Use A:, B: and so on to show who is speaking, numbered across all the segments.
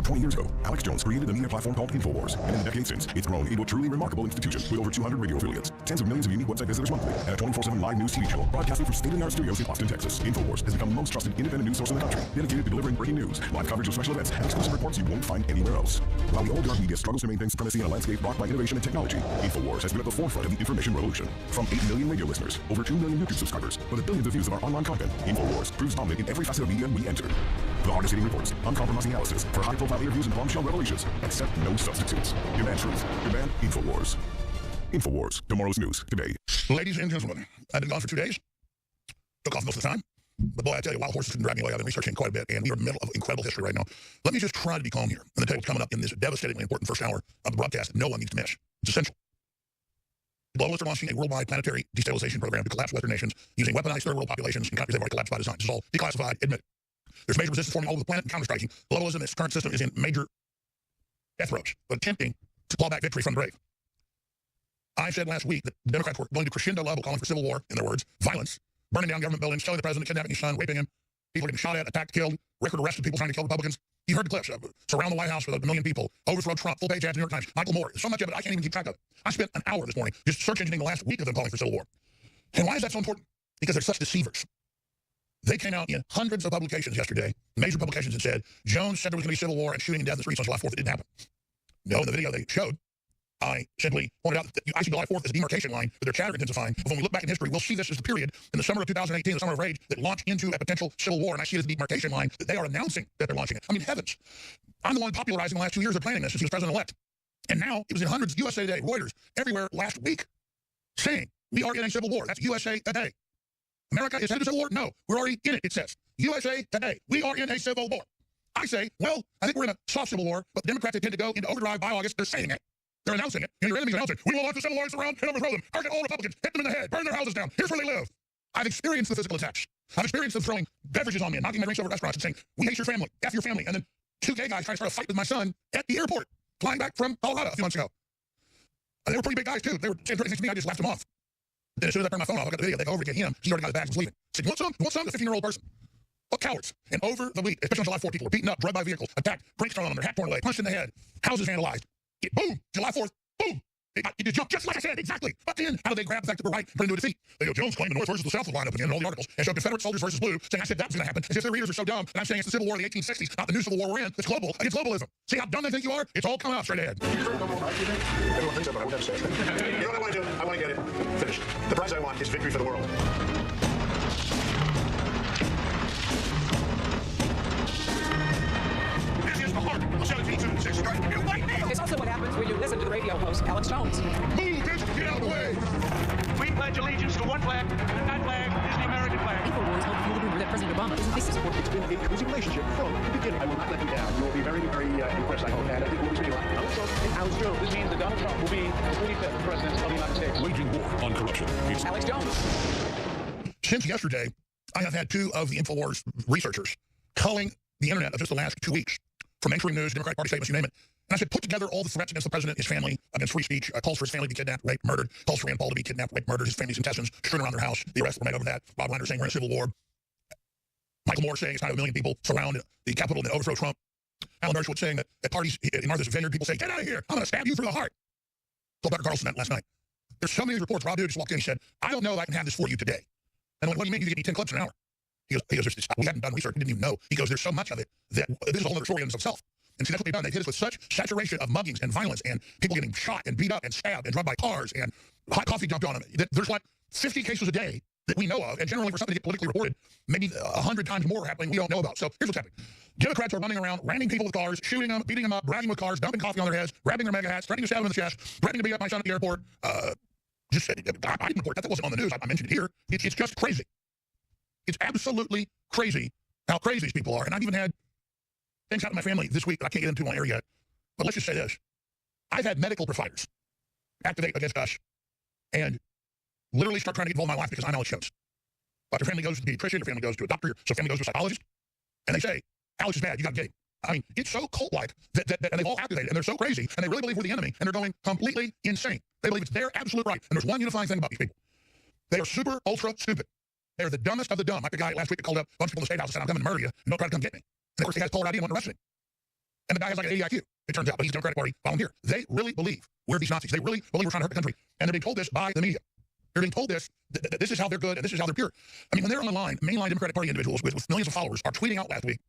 A: 20 years ago, Alex Jones created a media platform called Infowars, and in the decades since, it's grown into a truly remarkable institution with over 200 radio affiliates, tens of millions of unique website visitors monthly, and a 24/7 live news TV show broadcasting from state-of-the-art studios in Austin, Texas. Infowars has become the most trusted independent news source in the country, dedicated to delivering breaking news, live coverage of special events, and exclusive reports you won't find anywhere else. While the old dark media struggles to maintain supremacy in a landscape rocked by innovation and technology, Infowars has been at the forefront of the information revolution. From 8 million radio listeners, over 2 million YouTube subscribers, with billions of views of our online content, Infowars proves dominant in every facet of media we enter. The hardest-hitting reports, uncompromising analysis, for high-profile interviews and bombshell revelations, accept no substitutes. Demand truth. Demand Infowars. Infowars. Tomorrow's news today.
B: Ladies and gentlemen, I've been gone for 2 days. Took off most of the time. But boy, I tell you, wild horses can drag me away. I've been researching quite a bit, and we are in the middle of incredible history right now. Let me just try to be calm here. And the table coming up in this devastatingly important first hour of the broadcast that no one needs to miss. It's essential. The globalists are launching a worldwide planetary destabilization program to collapse Western nations using weaponized third world populations and countries they've already collapsed by design. This is all declassified, admit. There's major resistance forming all over the planet and counter-striking. Globalism, its current system, is in major death throes, but attempting to claw back victory from the grave. I said last week that the Democrats were going to crescendo level, calling for civil war, in their words, violence, burning down government buildings, killing the president, kidnapping his son, raping him. People are getting shot at, attacked, killed, record arrests of people trying to kill Republicans. You heard the clips. Surround the White House with 1 million people, overthrow Trump, full-page ads, New York Times, Michael Moore. So much of it, I can't even keep track of it. I spent an hour this morning just search engineering the last week of them calling for civil war. And why is that so important? Because they're such deceivers. They came out in hundreds of publications yesterday, major publications, and said, Jones said there was going to be civil war and shooting and death in the streets on July 4th. It didn't happen. No, in the video they showed, I simply pointed out that I see July 4th as a demarcation line that they're chatter intensifying. But when we look back in history, we'll see this as the period in the summer of 2018, the summer of rage, that launched into a potential civil war. And I see it as a demarcation line that they are announcing that they're launching it. I mean, heavens. I'm the one popularizing the last 2 years of planning this since he was president-elect. And now it was in hundreds, USA Today, Reuters, everywhere last week, saying we are in a civil war. That's USA Today. America is headed to civil war? No, we're already in it, it says. USA Today, we are in a civil war. I say, well, I think we're in a soft civil war, but the Democrats intend to go into overdrive by August. They're saying it. They're announcing it. And your enemies are announcing, we will launch a civil war around and overthrow them. Target all Republicans, hit them in the head, burn their houses down. Here's where they live. I've experienced the physical attacks. I've experienced them throwing beverages on me and knocking my drinks over at restaurants and saying, we hate your family, F your family. And then 2 gay guys trying to start a fight with my son at the airport, flying back from Colorado a few months ago. And they were pretty big guys, too. They were saying pretty things to me. I just laughed them off. Then as soon as I turned my phone off, I got the video. They go over to get him. He already got his bags and was leaving. I said, you want some? You want some? The 15-year-old person. What cowards. And over the week, especially on July 4th, people were beaten up, drugged by vehicles, attacked, brakes thrown on them, their hat torn away, punched in the head, houses vandalized. Boom! July 4th, boom! It just jumped just like I said, exactly. But then, how did they grab the fact that we're right and put into a defeat? They go, Jones claimed the North versus the South would line up again in all the articles and show Confederate soldiers versus blue, saying I said that was going to happen. As if their readers are so dumb, and I'm saying it's the Civil War of the 1860s, not the new Civil War we're in. It's global against globalism. See how dumb they think you are? It's all coming out straight ahead.
C: Everyone thinks so, but I would never say it. You know what I want to do? I want to get it finished. The prize I want is victory for the world.
B: This is the heart of 1776. You like me?
D: It's also what happens when you listen to the radio host, Alex Jones.
B: Move, bitch! Get out of the way!
E: We pledge allegiance to one flag, and that flag is the American flag.
D: Infowars helped fuel the rumor that President Obama isn't this support.
C: It's been a cozy relationship from the beginning. I will not let you down. You will be very, very impressed, I hope. And I think we'll be speaking a lot. Alex Jones.
E: This means that Donald Trump will be the 45th President of the United States.
A: Waging war on corruption. It's
D: Alex Jones.
B: Since yesterday, I have had 2 of the Infowars researchers culling the internet of just the last 2 weeks, from mainstream news, Democratic Party statements, you name it. And I said, put together all the threats against the president, his family, against free speech, calls for his family to be kidnapped, raped, murdered, calls for Rand Paul to be kidnapped, raped, murdered, his family's intestines strewn around their house. The arrests were made over that. Bob Reiner saying we're in a civil war. Michael Moore saying it's time 1 million people surround the Capitol and overthrow Trump. Alan Dershowitz saying that at parties in Martha's Vineyard, people say, get out of here, I'm going to stab you through the heart. Told Becker Carlson that last night. There's so many reports. Rob Dude just walked in and said, I don't know if I can have this for you today. And I went, what do you mean? You give me 10 clips an hour. He goes, we hadn't done research. We didn't even know. He goes, there's so much of it that this is a whole other story in itself. And see, that's what they've done. They've hit us with such saturation of muggings and violence and people getting shot and beat up and stabbed and drugged by cars and hot coffee dumped on them. There's like 50 cases a day that we know of. And generally for something to get politically reported, maybe 100 times more are happening we don't know about. So here's what's happening. Democrats are running around, ramming people with cars, shooting them, beating them up, bragging with cars, dumping coffee on their heads, grabbing their mega hats, threatening to stab them in the chest, threatening to beat up my son at the airport. I didn't report that. That wasn't on the news. I mentioned it here. It's just crazy. It's absolutely crazy how crazy these people are. And I've even had things happen to my family this week that I can't get into on air yet. But let's just say this. I've had medical providers activate against us and literally start trying to get involved in my life because I know it shows. But your family goes to the pediatrician, your family goes to a doctor, so family goes to a psychologist, and they say, Alex is bad, you got to get him. I mean, it's so cult-like that and they've all activated, and they're so crazy, and they really believe we're the enemy, and they're going completely insane. They believe it's their absolute right. And there's one unifying thing about these people. They are super, ultra stupid. They're the dumbest of the dumb. Like the guy last week that called up a bunch of people in the State House and said, I'm coming to murder you, and don't try to come get me. And of course, he has caller ID and wanted to arrest me. And the guy has like an 80 IQ, it turns out, but he's a Democratic Party volunteer. They really believe we're these Nazis. They really believe we're trying to hurt the country. And they're being told this by the media. They're being told this, that this is how they're good and this is how they're pure. I mean, when they're online, mainline Democratic Party individuals with millions of followers are tweeting out last week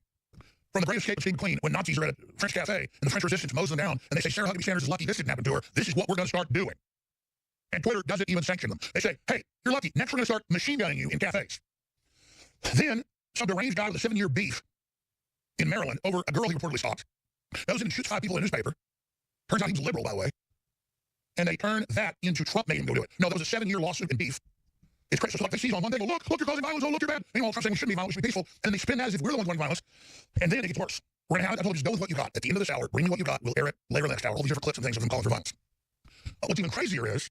B: from the Great Escape of Steve McQueen when Nazis are at a French cafe and the French resistance mows them down and they say Sarah Huckabee Sanders is lucky this didn't happen to her. This is what we're going to start doing. And Twitter doesn't even sanction them. They say, hey, you're lucky. Next we're going to start machine gunning you in cafes. Then some deranged guy with a 7-year beef in Maryland over a girl he reportedly stalked goes in and shoots 5 people in a newspaper. Turns out he was a liberal, by the way. And they turn that into Trump made him go do it. No, that was a 7-year lawsuit and beef. It's crazy. So like they see on one day, look, you're causing violence. Oh, look, you're bad. Meanwhile, Trump's saying we shouldn't be violent, we should be peaceful. And then they spin that as if we're the ones doing violence. And then it gets worse. We're going to have, I told you, just go with what you got. At the end of this hour, bring me what you got. We'll air it later next hour. All these different clips and things of them calling for violence. What's even crazier is,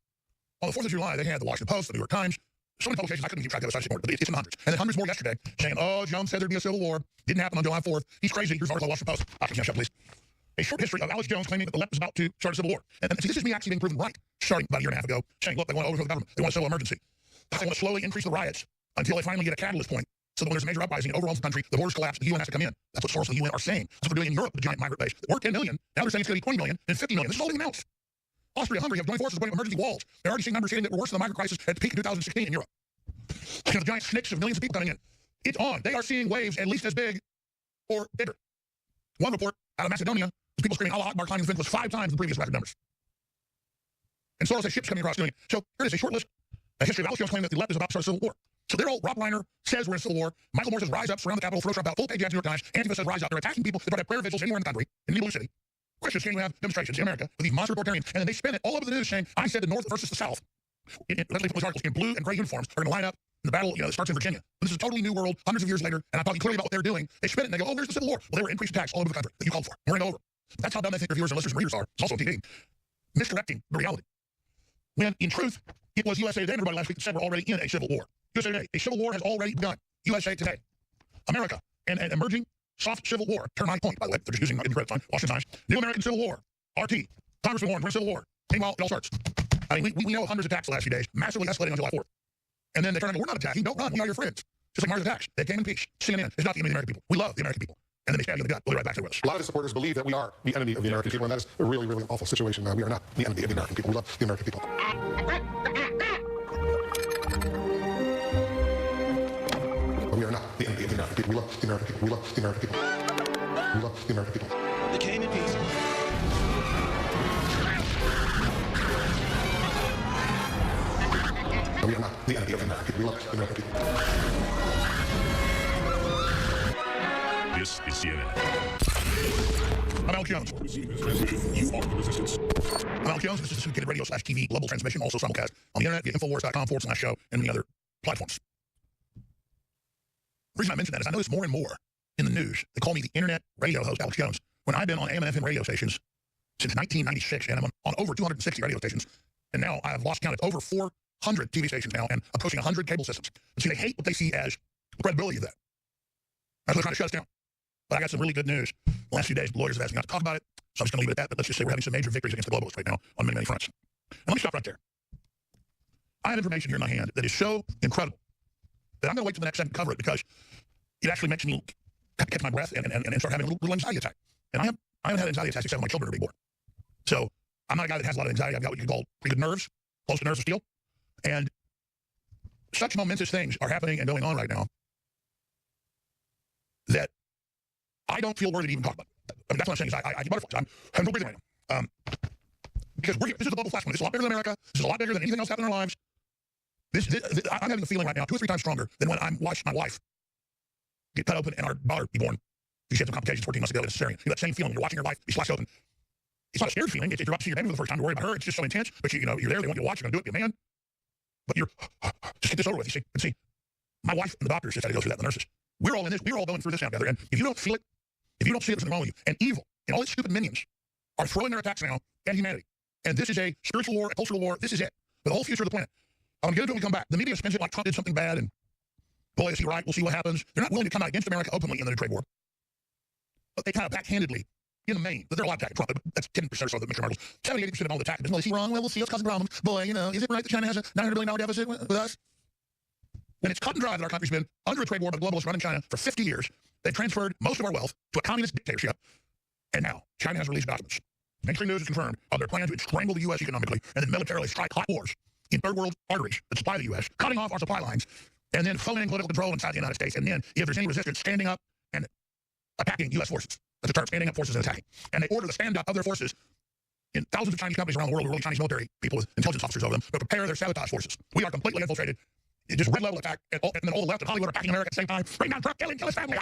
B: on the 4th of July, they had the Washington Post, the New York Times, so many publications, I couldn't keep track of it, so I just ignored it, but it's in the hundreds. And then hundreds more yesterday, saying, oh, Jones said there'd be a civil war. Didn't happen on July 4th. He's crazy. Here's an article on the Washington Post. Can you shut up, please? A short history of Alex Jones claiming that the left is about to start a civil war. And see, this is me actually being proven right, starting about a year and a half ago, saying, look, they want to overthrow the government. They want a civil emergency. They want to slowly increase the riots until they finally get a catalyst point. So that when there's a major uprising, it overwhelms the country, the borders collapse, the UN has to come in. That's what sources of the UN are saying. That's what they're doing in Europe with the giant migrant base. We're 10 million. Now they're saying it's going to be 20 million and 50 million. This is all being announced. Austria and Hungary have joined forces putting up emergency walls. They're already seeing numbers saying that we're worse than the migrant crisis at the peak in 2016 in Europe. The giant snicks of millions of people coming in. It's on. They are seeing waves at least as big or bigger. One report out of Macedonia was people screaming, Allah Akbar, climbing the fence was 5 times the previous record numbers. And Soros has ships coming across doing it. So here it is, a short list, a history of Alex Jones claiming that the left is about to start a civil war. So they're all, Rob Reiner says we're in a civil war. Michael Moore says rise up, surround the Capitol, throw Trump out, full-page ads, New York Times. Antifa says rise up. They're attacking people that try to have prayer vigils anywhere in the country, in New Blue City. Christians can't even have demonstrations in America with these monster authoritarians. And then they spin it all over the news saying, I said the North versus the South. Leslie Footley's articles in blue and gray uniforms are going to line up in the battle, that starts in Virginia. This is a totally new world, hundreds of years later, and I'm talking clearly about what they're doing. They spin it and they go, oh, there's the Civil War. Well, they were increased attacks all over the country that you called for. We're going over. That's how dumb they think their viewers and listeners and readers are. It's also on TV. Misdirecting the reality. When, in truth, it was USA Today and everybody last week that said we're already in a civil war. USA Today, a civil war has already begun. USA Today. America, and an emerging soft civil war. Turn my point, by the way. They're just using incorrect time. Washington Times. New American Civil War. RT. Congressman Warren, we're in civil war. Meanwhile, it all starts. I mean, we know hundreds of attacks the last few days, massively escalating on July 4th. And then they turn around, we're not attacking, don't run, we are your friends. Just like Mars attacks. They came in peace. CNN is not the enemy of the American people. We love the American people. And then they stab you in the gut. We'll be right back to us.
F: A lot of the supporters believe that we are the enemy of the American people, and that is a really, really awful situation. We are not the enemy of the American people. We love the American people. But we are not the enemy of the American people. We love the American people. We love the American people. We love the American people.
E: They came in peace.
F: But we are not the enemy of the American people. We love the American people.
A: This is CNN.
B: I'm Alex Jones.
A: You are the resistance.
B: I'm Alex Jones. This is a syndicated radio /TV global transmission, also simulcast on the internet via Infowars.com/show and many other platforms. The reason I mention that is I notice more and more in the news, they call me the internet radio host, Alex Jones, when I've been on AM and FM radio stations since 1996, and I'm on over 260 radio stations, and now I have lost count. It's over 400 TV stations now, and approaching 100 cable systems. And see, they hate what they see as the credibility of that. That's what they're trying to shut us down. But I got some really good news. The last few days, the lawyers have asked me not to talk about it, so I'm just going to leave it at that. But let's just say we're having some major victories against the globalists right now on many, many fronts. And let me stop right there. I have information here in my hand that is so incredible that I'm going to wait till the next second to cover it because it actually makes me catch my breath and start having a little anxiety attack. And I haven't had anxiety attacks except when my children are being born. So I'm not a guy that has a lot of anxiety. I've got what you could call pretty good nerves, close to nerves of steel. And such momentous things are happening and going on right now that I don't feel worthy to even talk about it. I mean, that's what I'm saying is I get butterflies. I'm having no breathing right now. Because we're here. This is a global flashpoint. This is a lot bigger than America. This is a lot bigger than anything else happening in our lives. I'm having a feeling right now 2 or 3 times stronger than when I watched my wife get cut open and our daughter be born. She had some complications 14 months ago in a cesarean. You know that same feeling when you're watching your life be slashed open. It's not a scared feeling. If you're about to see your baby for the first time, to worry about her. It's just so intense. But you're there. They want you to watch. You're going to do it. Be a man. But you're just get this over with. You see, my wife and the doctors just had to go through that. The nurses. We're all in this. We're all going through this now together. And if you don't feel it, if you don't see it, there's something wrong with you. And evil and all its stupid minions are throwing their attacks now at humanity. And this is a spiritual war, a cultural war. This is it. For the whole future of the planet. I'm going to get into it when we come back. The media spins it like Trump did something bad. And boy, is he right? We'll see what happens. They're not willing to come out against America openly in the new trade war. But they kind of backhandedly, in the main, but there are a lot of attacking Trump. That's 10% or so that Mr. Marshall's 70-80% of all the attacking. Is he wrong? Well, we'll see. It's causing problems. Boy, is it right that China has a $900 billion deficit with us? When it's cut and dry that our country's been under a trade war by the globalists running China for 50 years, they transferred most of our wealth to a communist dictatorship. And now, China has released documents. Mainstream news has confirmed of their plan to strangle the U.S. economically and then militarily strike hot wars in third world arteries that supply the U.S., cutting off our supply lines, and then phoning in political control inside the United States. And then, if there's any resistance, standing up and attacking U.S. forces. That's the term, standing up forces and attacking. And they order the stand-up of their forces in thousands of Chinese companies around the world, really Chinese military people with intelligence officers over them, to prepare their sabotage forces. We are completely infiltrated. It's just red level attack, and then all the left and Hollywood are attacking America at the same time. Bring down Trump, kill his family.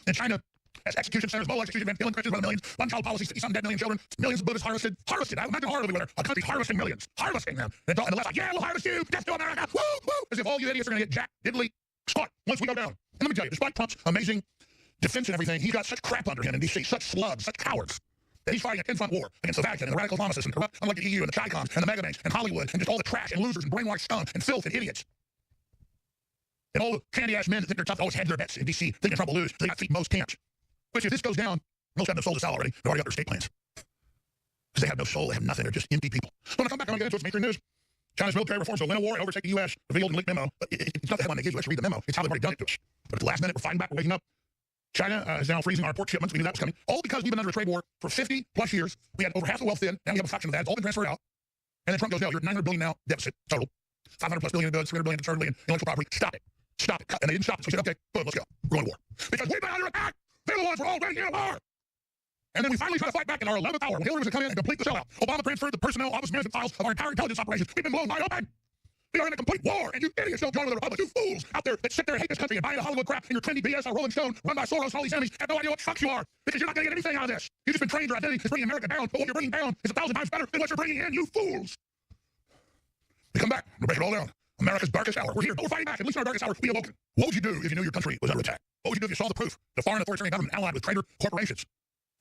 B: And China has execution centers, mobile execution events, killing Christians by the millions, one-child policies, 50-some dead million children, millions of Buddhists harvested. I imagine horribly with a country harvesting millions, harvesting them. And the left like, yeah, we'll harvest you, death to America, woo, woo, as if all you idiots are going to get jack, diddly, squat once we go down. And let me tell you, despite Trump's amazing defense and everything, he's got such crap under him in D.C., such slugs, such cowards, that he's fighting a 10-front war against the Vatican and the radical Islamists and corrupt, unlike the EU and the Chi-Coms and the mega banks and Hollywood and just all the trash and losers and brainwashed scum and filth and idiots. And all the candy-ass men that think they're tough always hedge their bets in D.C., thinking Trump will lose, so they got feet in most camps. Which, if this goes down, most have no soul to sell already. They've already got their state plans. Because they have no soul, they have nothing, they're just empty people. So when I come back, I'm going to get into it. It's mainstream news. China's military reforms to win a war and overtake the U.S. revealed in a leaked memo. But it's not the headline they give you. Let's read the memo. It's how they've already done it to us. But at the last minute, we're fighting back, we're waking up. China is now freezing our port shipments. We knew that was coming. All because we've been under a trade war for 50-plus years. We had over half the wealth then. Now we have a fraction of that. It's all been transferred out. And then Trump goes, no, you're at $900 billion now, deficit, total. $500+ billion in goods, $300 billion in $300 billion intellectual property. Stop it. Stop it. And they didn't stop it. So we said, okay, boom, let's go. We're going to war. Because we've been under attack. They're the ones we're already in a war. And then we finally try to fight back in our 11th hour. When Hillary was to come in and complete the sellout. Obama transferred the personnel office management files of our entire intelligence operations. We've been blown wide open. We are in a complete war, and you idiots don't join with the Republic. You fools out there that sit there and hate this country and buy the Hollywood crap and your trendy BS on Rolling Stone, run by Soros and all these enemies, have no idea what fucks you are, because you're not going to get anything out of this. You've just been trained your identity is bringing America down, but what you're bringing down is 1,000 times better than what you're bringing in, you fools. We come back, we'll break it all down. America's darkest hour. We're here, but we're fighting back. At least in our darkest hour, we awoken. What would you do if you knew your country was under attack? What would you do if you saw the proof? The foreign authoritarian government allied with traitor corporations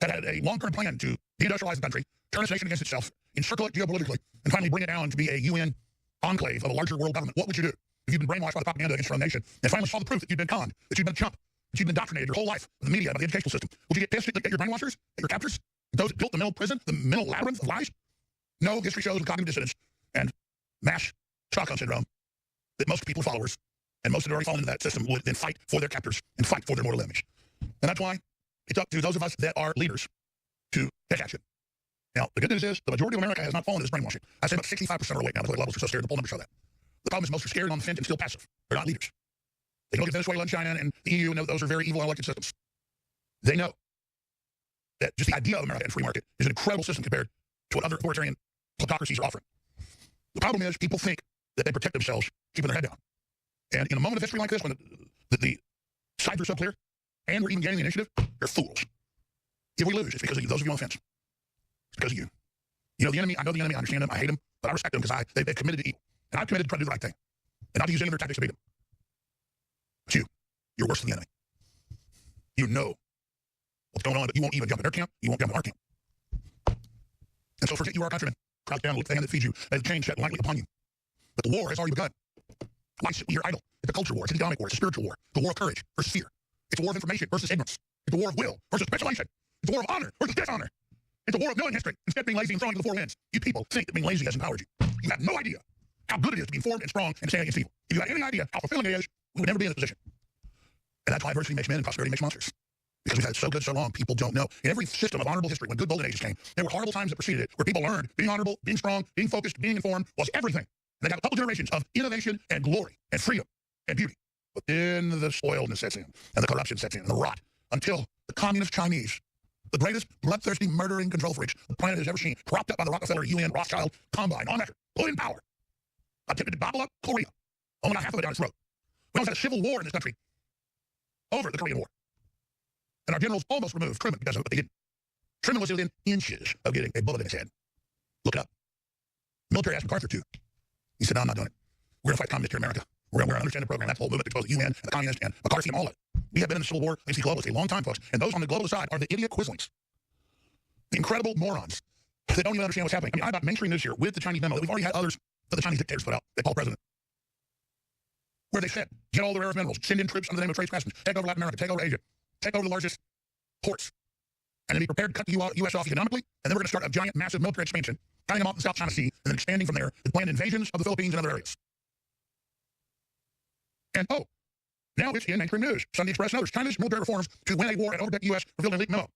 B: that had a long-term plan to deindustrialize the country, turn its nation against itself, encircle it geopolitically, and finally bring it down to be a UN enclave of a larger world government. What would you do if you've been brainwashed by the propaganda against your own nation and finally saw the proof that you've been conned, that you've been a chump, that you've been indoctrinated your whole life by the media, by the educational system? Would you get pissed at your brainwashers, at your captors, those that built the mental prison, the mental labyrinth of lies? No, history shows with cognitive dissonance and mass Stockholm syndrome that most people are followers, and most that have already fallen into that system would then fight for their captors and fight for their mortal enemies. And that's why it's up to those of us that are leaders to take action. Now, the good news is the majority of America has not fallen into this brainwashing. I say about 65% are awake now. That's why the levels are so scared. The poll numbers show that. The problem is most are scared on the fence and still passive. They're not leaders. They look at Venezuela and China and the EU and know those are very evil unelected systems. They know that just the idea of America and free market is an incredible system compared to what other authoritarian plutocracies are offering. The problem is people think that they protect themselves keeping their head down. And in a moment of history like this, when the sides are so clear and we're even gaining the initiative, they're fools. If we lose, it's because of you, those of you on the fence. It's because of you. You know the enemy, I know the enemy, I understand them, I hate them, but I respect them because they've committed to evil. And I've committed to try to do the right thing. And not to use any of their tactics to beat them. But you're worse than the enemy. You know what's going on, but you won't even jump in their camp, you won't jump in our camp. And so forget you are a countryman. Crouch down, look at the hand that feeds you, let the chain set lightly upon you. But the war has already begun. Why sit we here idle? It's a culture war, it's an economic war, it's a spiritual war. It's a war of courage versus fear. It's a war of information versus ignorance. It's a war of will versus speculation. It's a war of honor versus dishonor. It's a war of knowing history instead of being lazy and throwing to the four winds. You people think that being lazy has empowered you. You have no idea how good it is to be informed and strong and stand against evil. If you had any idea how fulfilling it is, we would never be in this position. And that's why adversity makes men and prosperity makes monsters. Because we've had it so good so long, people don't know. In every system of honorable history, when good golden ages came, there were horrible times that preceded it, where people learned being honorable, being strong, being focused, being informed was everything. And they got a couple generations of innovation and glory and freedom and beauty. But then the spoiledness sets in, and the corruption sets in, and the rot, until the communist Chinese, the greatest bloodthirsty murdering control freaks the planet has ever seen, propped up by the Rockefeller, UN, Rothschild combine, on record, put in power, attempted to gobble up Korea, only not half of it down its throat. We almost had a civil war in this country over the Korean War. And our generals almost removed Truman because of it, but they didn't. Truman was within inches of getting a bullet in his head. Look it up. The military asked MacArthur to. He said, no, I'm not doing it. We're going to fight communists here in America. We're going to understand the program. That's the whole movement to expose the UN and the communists and McCarthy and all of it. We have been in the Civil War against the globalists a long time, folks. And those on the globalist side are the idiot quislings. The incredible morons that don't even understand what's happening. I mean, I got mainstream news here with the Chinese memo that we've already had others that the Chinese dictators put out. They call the president. Where they said, get all the rare earth minerals, send in troops under the name of trade passage, take over Latin America, take over Asia, take over the largest ports, and then be prepared to cut the U.S. off economically, and then we're going to start a giant, massive military expansion, cutting them off the South China Sea, and then expanding from there with planned invasions of the Philippines and other areas. And now it's in mainstream news. Sunday Express and others. China's military reforms to win a war and overtake the U.S. revealed in a leaked memo.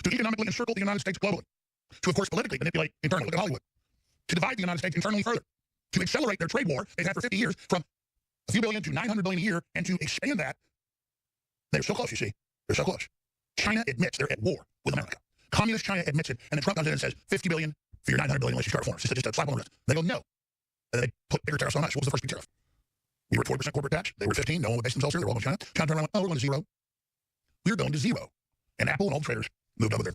B: to economically encircle the United States globally, to, of course, politically manipulate internally, look at Hollywood, to divide the United States internally further, to accelerate their trade war they've had for 50 years from a few billion to 900 billion a year, and to expand that. They're so close, you see. They're so close. China admits they're at war with America. Communist China admits it, and then Trump comes in and says, 50 billion for your 900 billion unless you start reforms. It's just a slap on the wrist. They go, no. And they put bigger tariffs on us. What was the first big tariff? We were at 40% corporate tax. They were 15. No one would base themselves here. They were all in China. China turned around and went, oh, we're going to zero. We're going to zero. And Apple and all the traders moved over there.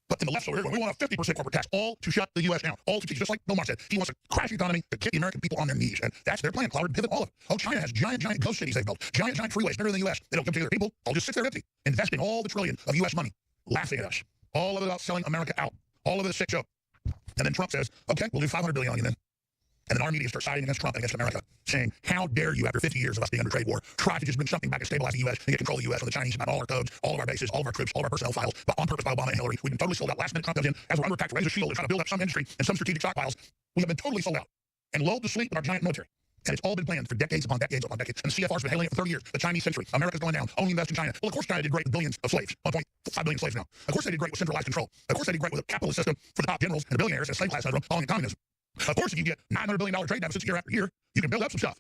B: But in the left over here, we want a 50% corporate tax, all to shut the U.S. down, all to teach, just like Bill Maher said. He wants to crash the economy to kick the American people on their knees. And that's their plan. Cloud pivot all of it. Oh, China has giant ghost cities they've built. Giant freeways bigger than the U.S. They don't give to their people. All just sits there empty, investing all the trillion of U.S. money, laughing at us. All of it about selling America out. All of it a sick joke. And then Trump says, okay, we'll do 500 billion on you then. And then our media starts siding against Trump and against America, saying, how dare you, after 50 years of us being under trade war, try to just bring something back and stabilize the U.S. and get control of the U.S. when the Chinese about all our codes, all of our bases, all of our troops, all of our personnel files, but on purpose by Obama and Hillary. We've been totally sold out. Last minute Trump comes in, as we're under attack to raise a shield and try to build up some industry and some strategic stockpiles. We have been totally sold out and lulled to sleep with our giant military. And it's all been planned for decades upon decades upon decades. And the CFR's been hailing it for 30 years. The Chinese century. America's going down. Only invest in China. Well, of course China did great with billions of slaves. 1.5 billion slaves now. Of course they did great with centralized control. Of course they did great with a capitalist system for the top generals and the billionaires and slave class syndrome, all in communism. Of course, if you get $900 billion trade deficits year after year, you can build up some stuff.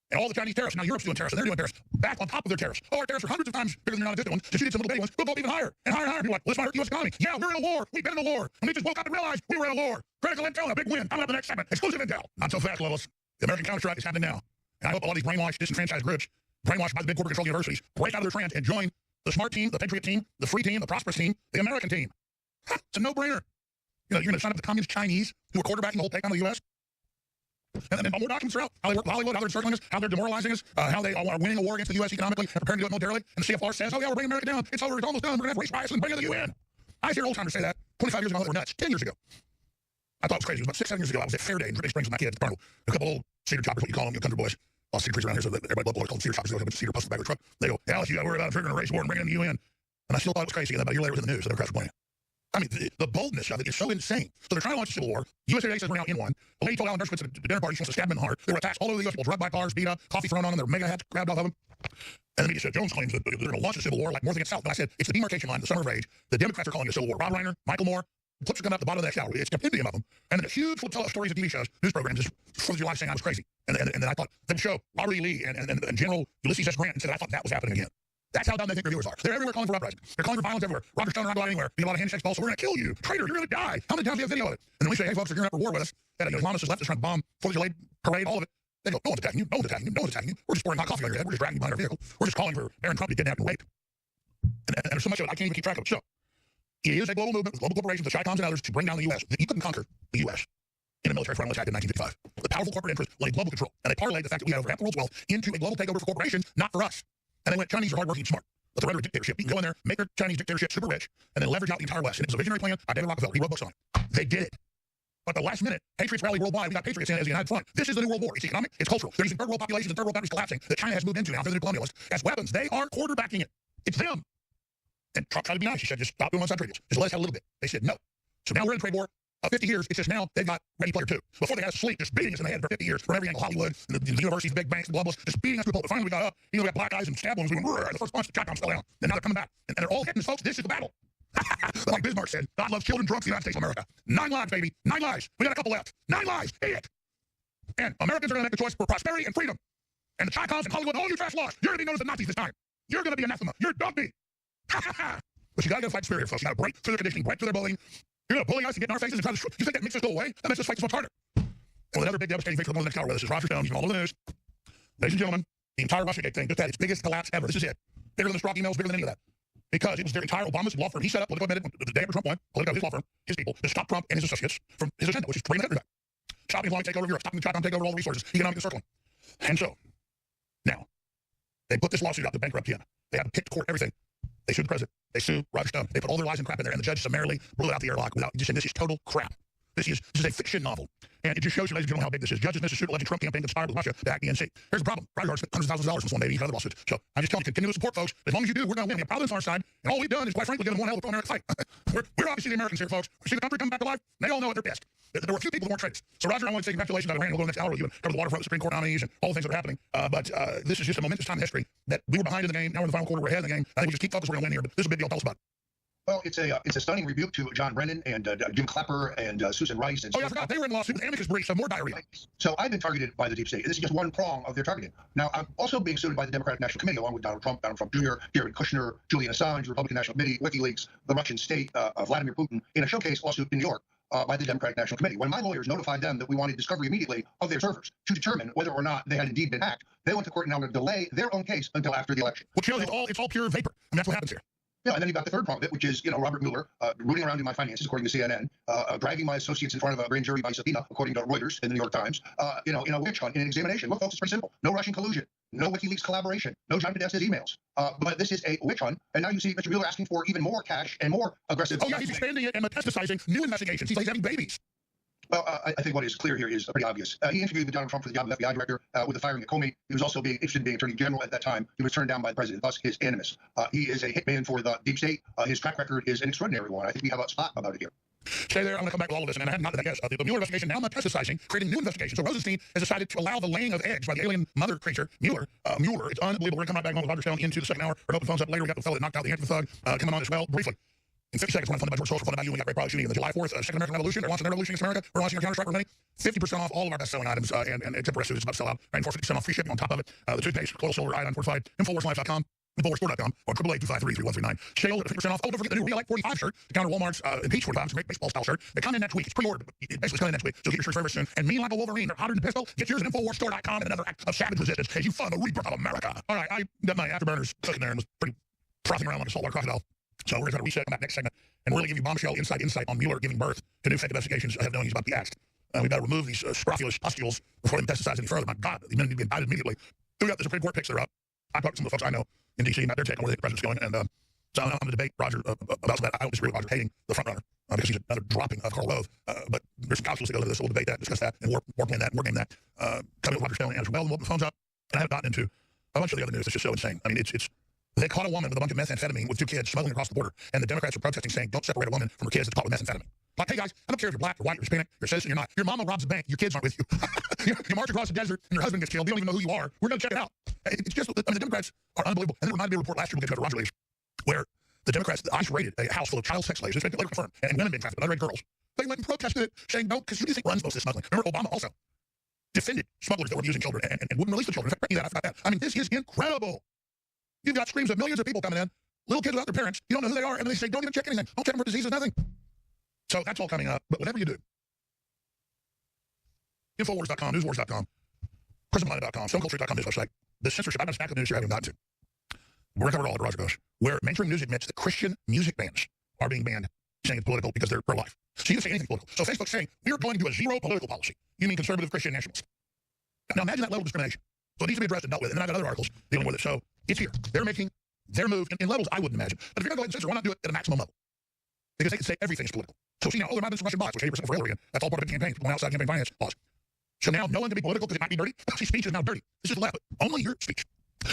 B: And all the Chinese tariffs, now Europe's doing tariffs, and they're doing tariffs back on top of their tariffs. Oh, our tariffs are hundreds of times bigger than your non-existent ones. Since you did some little baby ones, we'll go even higher and higher and higher. People are like, well, this might hurt the U.S. economy. Yeah, we're in a war. We've been in a war. And we just woke up and realized we were in a war. Critical intel, a big win. Coming up the next segment. Exclusive intel. Not so fast, Lois. The American counter-strike is happening now. And I hope a lot of these brainwashed, disenfranchised groups, brainwashed by the big corporate controlled universities, break out of their trance and join the smart team, the patriot team, the free team, the prosperous team, the American team. It's a no-brainer. You know, you're going to sign up the communist Chinese who are quarterbacking the whole takedown of the U.S. And then more documents are out. How they work with Hollywood, how they're encircling us, how they're demoralizing us, how they are winning a war against the U.S. economically and preparing to do it militarily. And the CFR says, oh, yeah, we're bringing America down. It's over. It's almost done. We're going to have race riots and bring in the UN. I hear old timers say that 25 years ago. They were nuts. 10 years ago. I thought it was crazy. It was about 6, 7 years ago. I was at Fair Day in Dripping Springs with my kids at the carnival. A couple old cedar choppers, what you call them, you country boys. All cedar trees around here, so that everybody loves call them cedar choppers. They go up to cedar post the back of the truck. They go, Alice, you got to worry about triggering a race war and bringing in the UN. And I still thought it was crazy. And about a year later, it was in the news. So they're crash playing. I mean, the boldness of it is so insane. So they're trying to launch a civil war. USA Today says we're now in one. A lady told Alan Dershowitz at the dinner party she wants to stab him in the heart. There were attacks all over the U.S. People drugged by cars, beat up, coffee thrown on them, their mega hats grabbed off of them. And the media said, Jones claims that they're going to launch a civil war like North against South. And I said, it's the demarcation line, the summer of rage. The Democrats are calling it a civil war. Rob Reiner, Michael Moore, clips are coming out the bottom of that shower. It's compendium of them. And then a huge flotilla of stories of TV shows, news programs, just 4th of July saying I was crazy. And then I thought, they would show Robert E. Lee and General Ulysses S. Grant and said, I thought that was happening again. That's how dumb they think their viewers are. They're everywhere calling for uprising. They're calling for violence everywhere. Roger Stone, not go out anywhere. You get a lot of handshakes, balls, so we're going to kill you. Traitor, you're going to die. How many times do you have video of it? And then we say, hey, folks, if you're up for war with us, and Islamists left us trying to bomb 4th of July parade, all of it. They go, no one's attacking you. No one's attacking you. No one's attacking you. We're just pouring hot coffee on your head. We're just dragging you behind our vehicle. We're just calling for Aaron Trump to kidnap and rape. And there's so much of it, I can't even keep track of it. So, it is a global movement with global corporations, the Chi-Coms and others, to bring down the U.S. You couldn't conquer the U.S. in a military frontal attack in 1955. The powerful corporate interests wanted global control, and they parlayed the fact that we had over half the world's wealth into a global takeover for corporations, not for us. And they went, Chinese are hardworking and smart. But the rhetoric dictatorship, you can go in there, make their Chinese dictatorship super rich, and then leverage out the entire West. And it was a visionary plan by David Rockefeller. He wrote books on it. They did it. But at the last minute, patriots rally worldwide. We got patriots in as the United Front. This is the new world war. It's economic, it's cultural. They're using third world populations and third world countries collapsing that China has moved into now through the colonialists as weapons. They are quarterbacking it. It's them. And Trump tried to be nice. He said, just stop doing one-side trade deals. Just let us have a little bit. They said no. So now we're in a trade war. 50 years, it's just now they've got Ready Player 2. Before they had us asleep, just beating us in the head for 50 years from every angle, Hollywood, and the universities, the big banks, the globalists, just beating us to a pulp. But finally we got up, we got black eyes and stab wounds. We went, the first punch, the Chi-Coms fell down. And now they're coming back. And they're all hitting us, folks. This is the battle. Like Bismarck said, God loves children, drunks, the United States of America. 9 lives, baby. 9 lives. We got a couple left. 9 lives. Idiot. And Americans are going to make the choice for prosperity and freedom. And the Chi-Coms and Hollywood, all you trash laws, you're going to be known as the Nazis this time. You're going to be anathema. You're doggy. But you got to go fight spirit here, folks. You got to break through their conditioning, break through their bullying. You're going to bully us and get in our faces and try to... You think that makes us go away? That makes us fight this much harder. And with another big devastating victory on the next hour with us is Roger Stone. He's all over the news. Ladies and gentlemen, the entire Russiagate thing just had its biggest collapse ever. This is it. Bigger than the Strzok emails, bigger than any of that. Because it was their entire Obama's law firm. He set up, Politico admitted, the day after Trump won, Politico, his law firm, his people, to stop Trump and his associates from his agenda, which is to bring the Hitler back. Stopping Islamic takeover of Europe, stopping the Chi-Com takeover of all the resources, economic encircling. And so, now, they put this lawsuit out to bankrupt him. They had to kick to court everything. They sued the president. They sued Roger Stone. They put all their lies and crap in there, and the judge summarily ruled it out the airlock without just saying this is total crap. This is a fiction novel. And it just shows you, ladies and gentlemen, how big this is. Judges missed a suit alleging Trump campaign conspired with Russia to hack the DNC. Here's the problem. Roger spent hundreds of thousands of dollars on this one, maybe even other lawsuits. So I'm just telling you, continue to support, folks. As long as you do, we're going to win. We have Providence on our side. And all we've done is, quite frankly, give them one hell of a pro-American fight. we're obviously the Americans here, folks. We see the country come back to life. They all know it. They're pissed. There were a few people who weren't traitors. So, Roger, I want to say congratulations on Iran. We'll go next hour with you and cover the waterfront, Supreme Court nominees, and all the things that are happening. But this is just a momentous time in history that we were behind in the game. Now we're in the final quarter. We're ahead in the game. I think we just keep focused. We're going to win here. But this is a big deal. Tell us about it.
C: Well, it's a stunning rebuke to John Brennan and Jim Clapper and Susan Rice. And
B: Oh, yeah, I forgot. They were in lawsuit with amicus briefs, so more diarrhea.
C: So I've been targeted by the deep state. This is just one prong of their targeting. Now, I'm also being sued by the Democratic National Committee, along with Donald Trump Jr., Jared Kushner, Julian Assange, the Republican National Committee, WikiLeaks, the Russian state, Vladimir Putin, in a showcase lawsuit in New York by the Democratic National Committee. When my lawyers notified them that we wanted discovery immediately of their servers to determine whether or not they had indeed been hacked, they went to court and now going to delay their own case until after the election.
B: Which shows it's all pure vapor. I mean, that's what happens here.
C: Yeah, and then you've got the third prong of it, which is, Robert Mueller rooting around in my finances, according to CNN, dragging my associates in front of a grand jury by subpoena, according to Reuters and the New York Times, in a witch hunt, in an examination. Look, folks, it's pretty simple. No Russian collusion, no WikiLeaks collaboration, no John Podesta's emails. But this is a witch hunt, and now you see Mr. Mueller asking for even more cash and more aggressive...
B: Oh, yeah, he's expanding it and metastasizing new investigations. He's having babies.
C: Well, I think what is clear here is pretty obvious. He interviewed with Donald Trump for the job of FBI director with the firing of Comey. He was also being interested in being attorney general at that time. He was turned down by the president, thus his animus. He is a hitman for the deep state. His track record is an extraordinary one. I think we have a spot about it here.
B: Stay there. I'm going to come back to all of this, and I have not that yes. The Mueller investigation now metastasizing, creating new investigations. So Rosenstein has decided to allow the laying of eggs by the alien mother creature, Mueller. Mueller, it's unbelievable. We're going to come right back on with Roger Stone into the second hour. We're going to open phones up later. We got the fellow that knocked out the Anthem thug coming on as well, briefly. In 50 seconds, we're funded by George Soros, funded by you. We got great products. The July 4th, Second American Revolution. They're launching their revolution against America. We're launching our counter-strike. We're money. 50% off all of our best-selling items, and except for it's about to sell out. Right, and 50% off free shipping on top of it. The toothpaste, coil silver, iodine fortified, Infowarslife.com. InfoWarsStore.com or 888-253-3139. Shale at 50% off. Oh, don't forget the new Real Life 45 shirt. The counter Walmart's Impeach 45. It's a great baseball style shirt. They come in next week. It's pre-ordered, but it basically coming in next week. So get your shirts very soon. And me like a Wolverine, they're hotter than pistol. Get yours at InfoWarsStore.com and another act of savage resistance as you fund the rebirth of America. All right, I got my afterburners cooking there and was pretty frothing around like a saltwater crocodile. So we're going to reset on that next segment and really give you bombshell insight on Mueller giving birth to new fake investigations I have known he's about to be asked. We've got to remove these scrofulous pustules before they metastasize any further. My God, the men need to be indicted immediately. We got the Supreme Court picks that are up. I talked to some of the folks I know in D.C. about their take on where the president's going, and so I'm going to debate Roger about that. I don't disagree with Roger hating the front runner because he's another dropping of Karl Rove. But there's some calculus that goes into this, so we'll debate that, discuss that, and war game that. Coming with Roger Stone and as well, and we'll open the phones up. And I haven't gotten into a bunch of the other news. It's just so insane. I mean, it's they caught a woman with a bunch of methamphetamine with 2 kids smuggling across the border, and the Democrats are protesting, saying, don't separate a woman from her kids that's caught with methamphetamine. Like, hey guys, I don't care if you're black or white or Hispanic, you're a citizen, you're not. Your mama robs a bank, your kids aren't with you. You march across the desert and your husband gets killed, you don't even know who you are. We're going to check it out. It's just, the Democrats are unbelievable. And it reminded me of a report last year, we'll get to Roger leaves, where the Democrats, the ICE raided a house full of child sex slaves, it's been later confirmed, and women being trafficked, underage girls. They went and protested it, saying, no, because who do you think runs most of this smuggling? Remember, Obama also defended smugglers that were abusing children and wouldn't release the children. In fact, I forgot that. I mean, this is incredible. You've got screams of millions of people coming in, little kids without their parents. You don't know who they are, and they say, don't even check anything. Don't check them for diseases, nothing. So that's all coming up. But whatever you do, Infowars.com, Newswars.com, PrisonPlanet.com, StoneColdStreet.com, this website. The censorship, I've got a stack of news here I haven't gotten to. We're going to cover it all at Roger Gosh, where mainstream news admits that Christian music bands are being banned, saying it's political because they're pro-life. So you can say anything political. So Facebook's saying, we're going to do a zero political policy. You mean conservative Christian nationalist. Now imagine that level of discrimination. So it needs to be addressed and dealt with. And then I've got other articles dealing with it. So it's here. They're making their move in levels I wouldn't imagine. But if you're going to go ahead and censor, why not do it at a maximum level? Because they can say everything's political. So see now, there might be some Russian bots, which 80% for Hillary, and that's all part of the campaign, going outside campaign finance laws. So now no one can be political because it might be dirty. See, speech is now dirty. This is the left. Only your speech.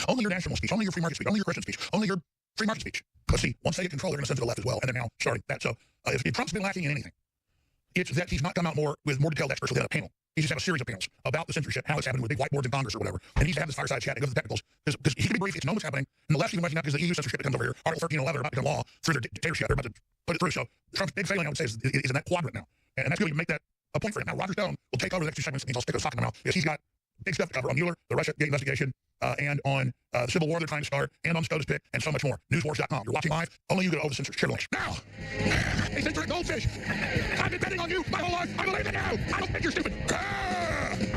B: Only your national speech. Only your free market speech. Only your Christian speech. Only your free market speech. But see, once they get control, they're going to send to the left as well. And they're now starting that. So if Trump's been lacking in anything, it's that he's not come out with more detailed experts within a panel. He's just had a series of panels about the censorship, how it's happening with big whiteboards in Congress or whatever. And he's to have this fireside chat and go through the technicals because he can be brief. It's known what's happening. And the left's even waking up because the EU censorship that comes over here, Article 1311, are about to become law through their dictatorship. They're about to put it through. So Trump's big failing, I would say, is in that quadrant now. And that's good. You make that a point for him. Now, Roger Stone will take over the next 2 segments. It means I'll stick a sock in my mouth because he's got big stuff to cover on Mueller, the Russia Gate investigation, and on the Civil War they're trying to start, and on SCOTUS pick, and so much more. Newswars.com. You're watching live. Only you get over the censorship. Share the links. Now! They censor goldfish! I've been betting on you my whole life! I believe in you! I don't think you're stupid!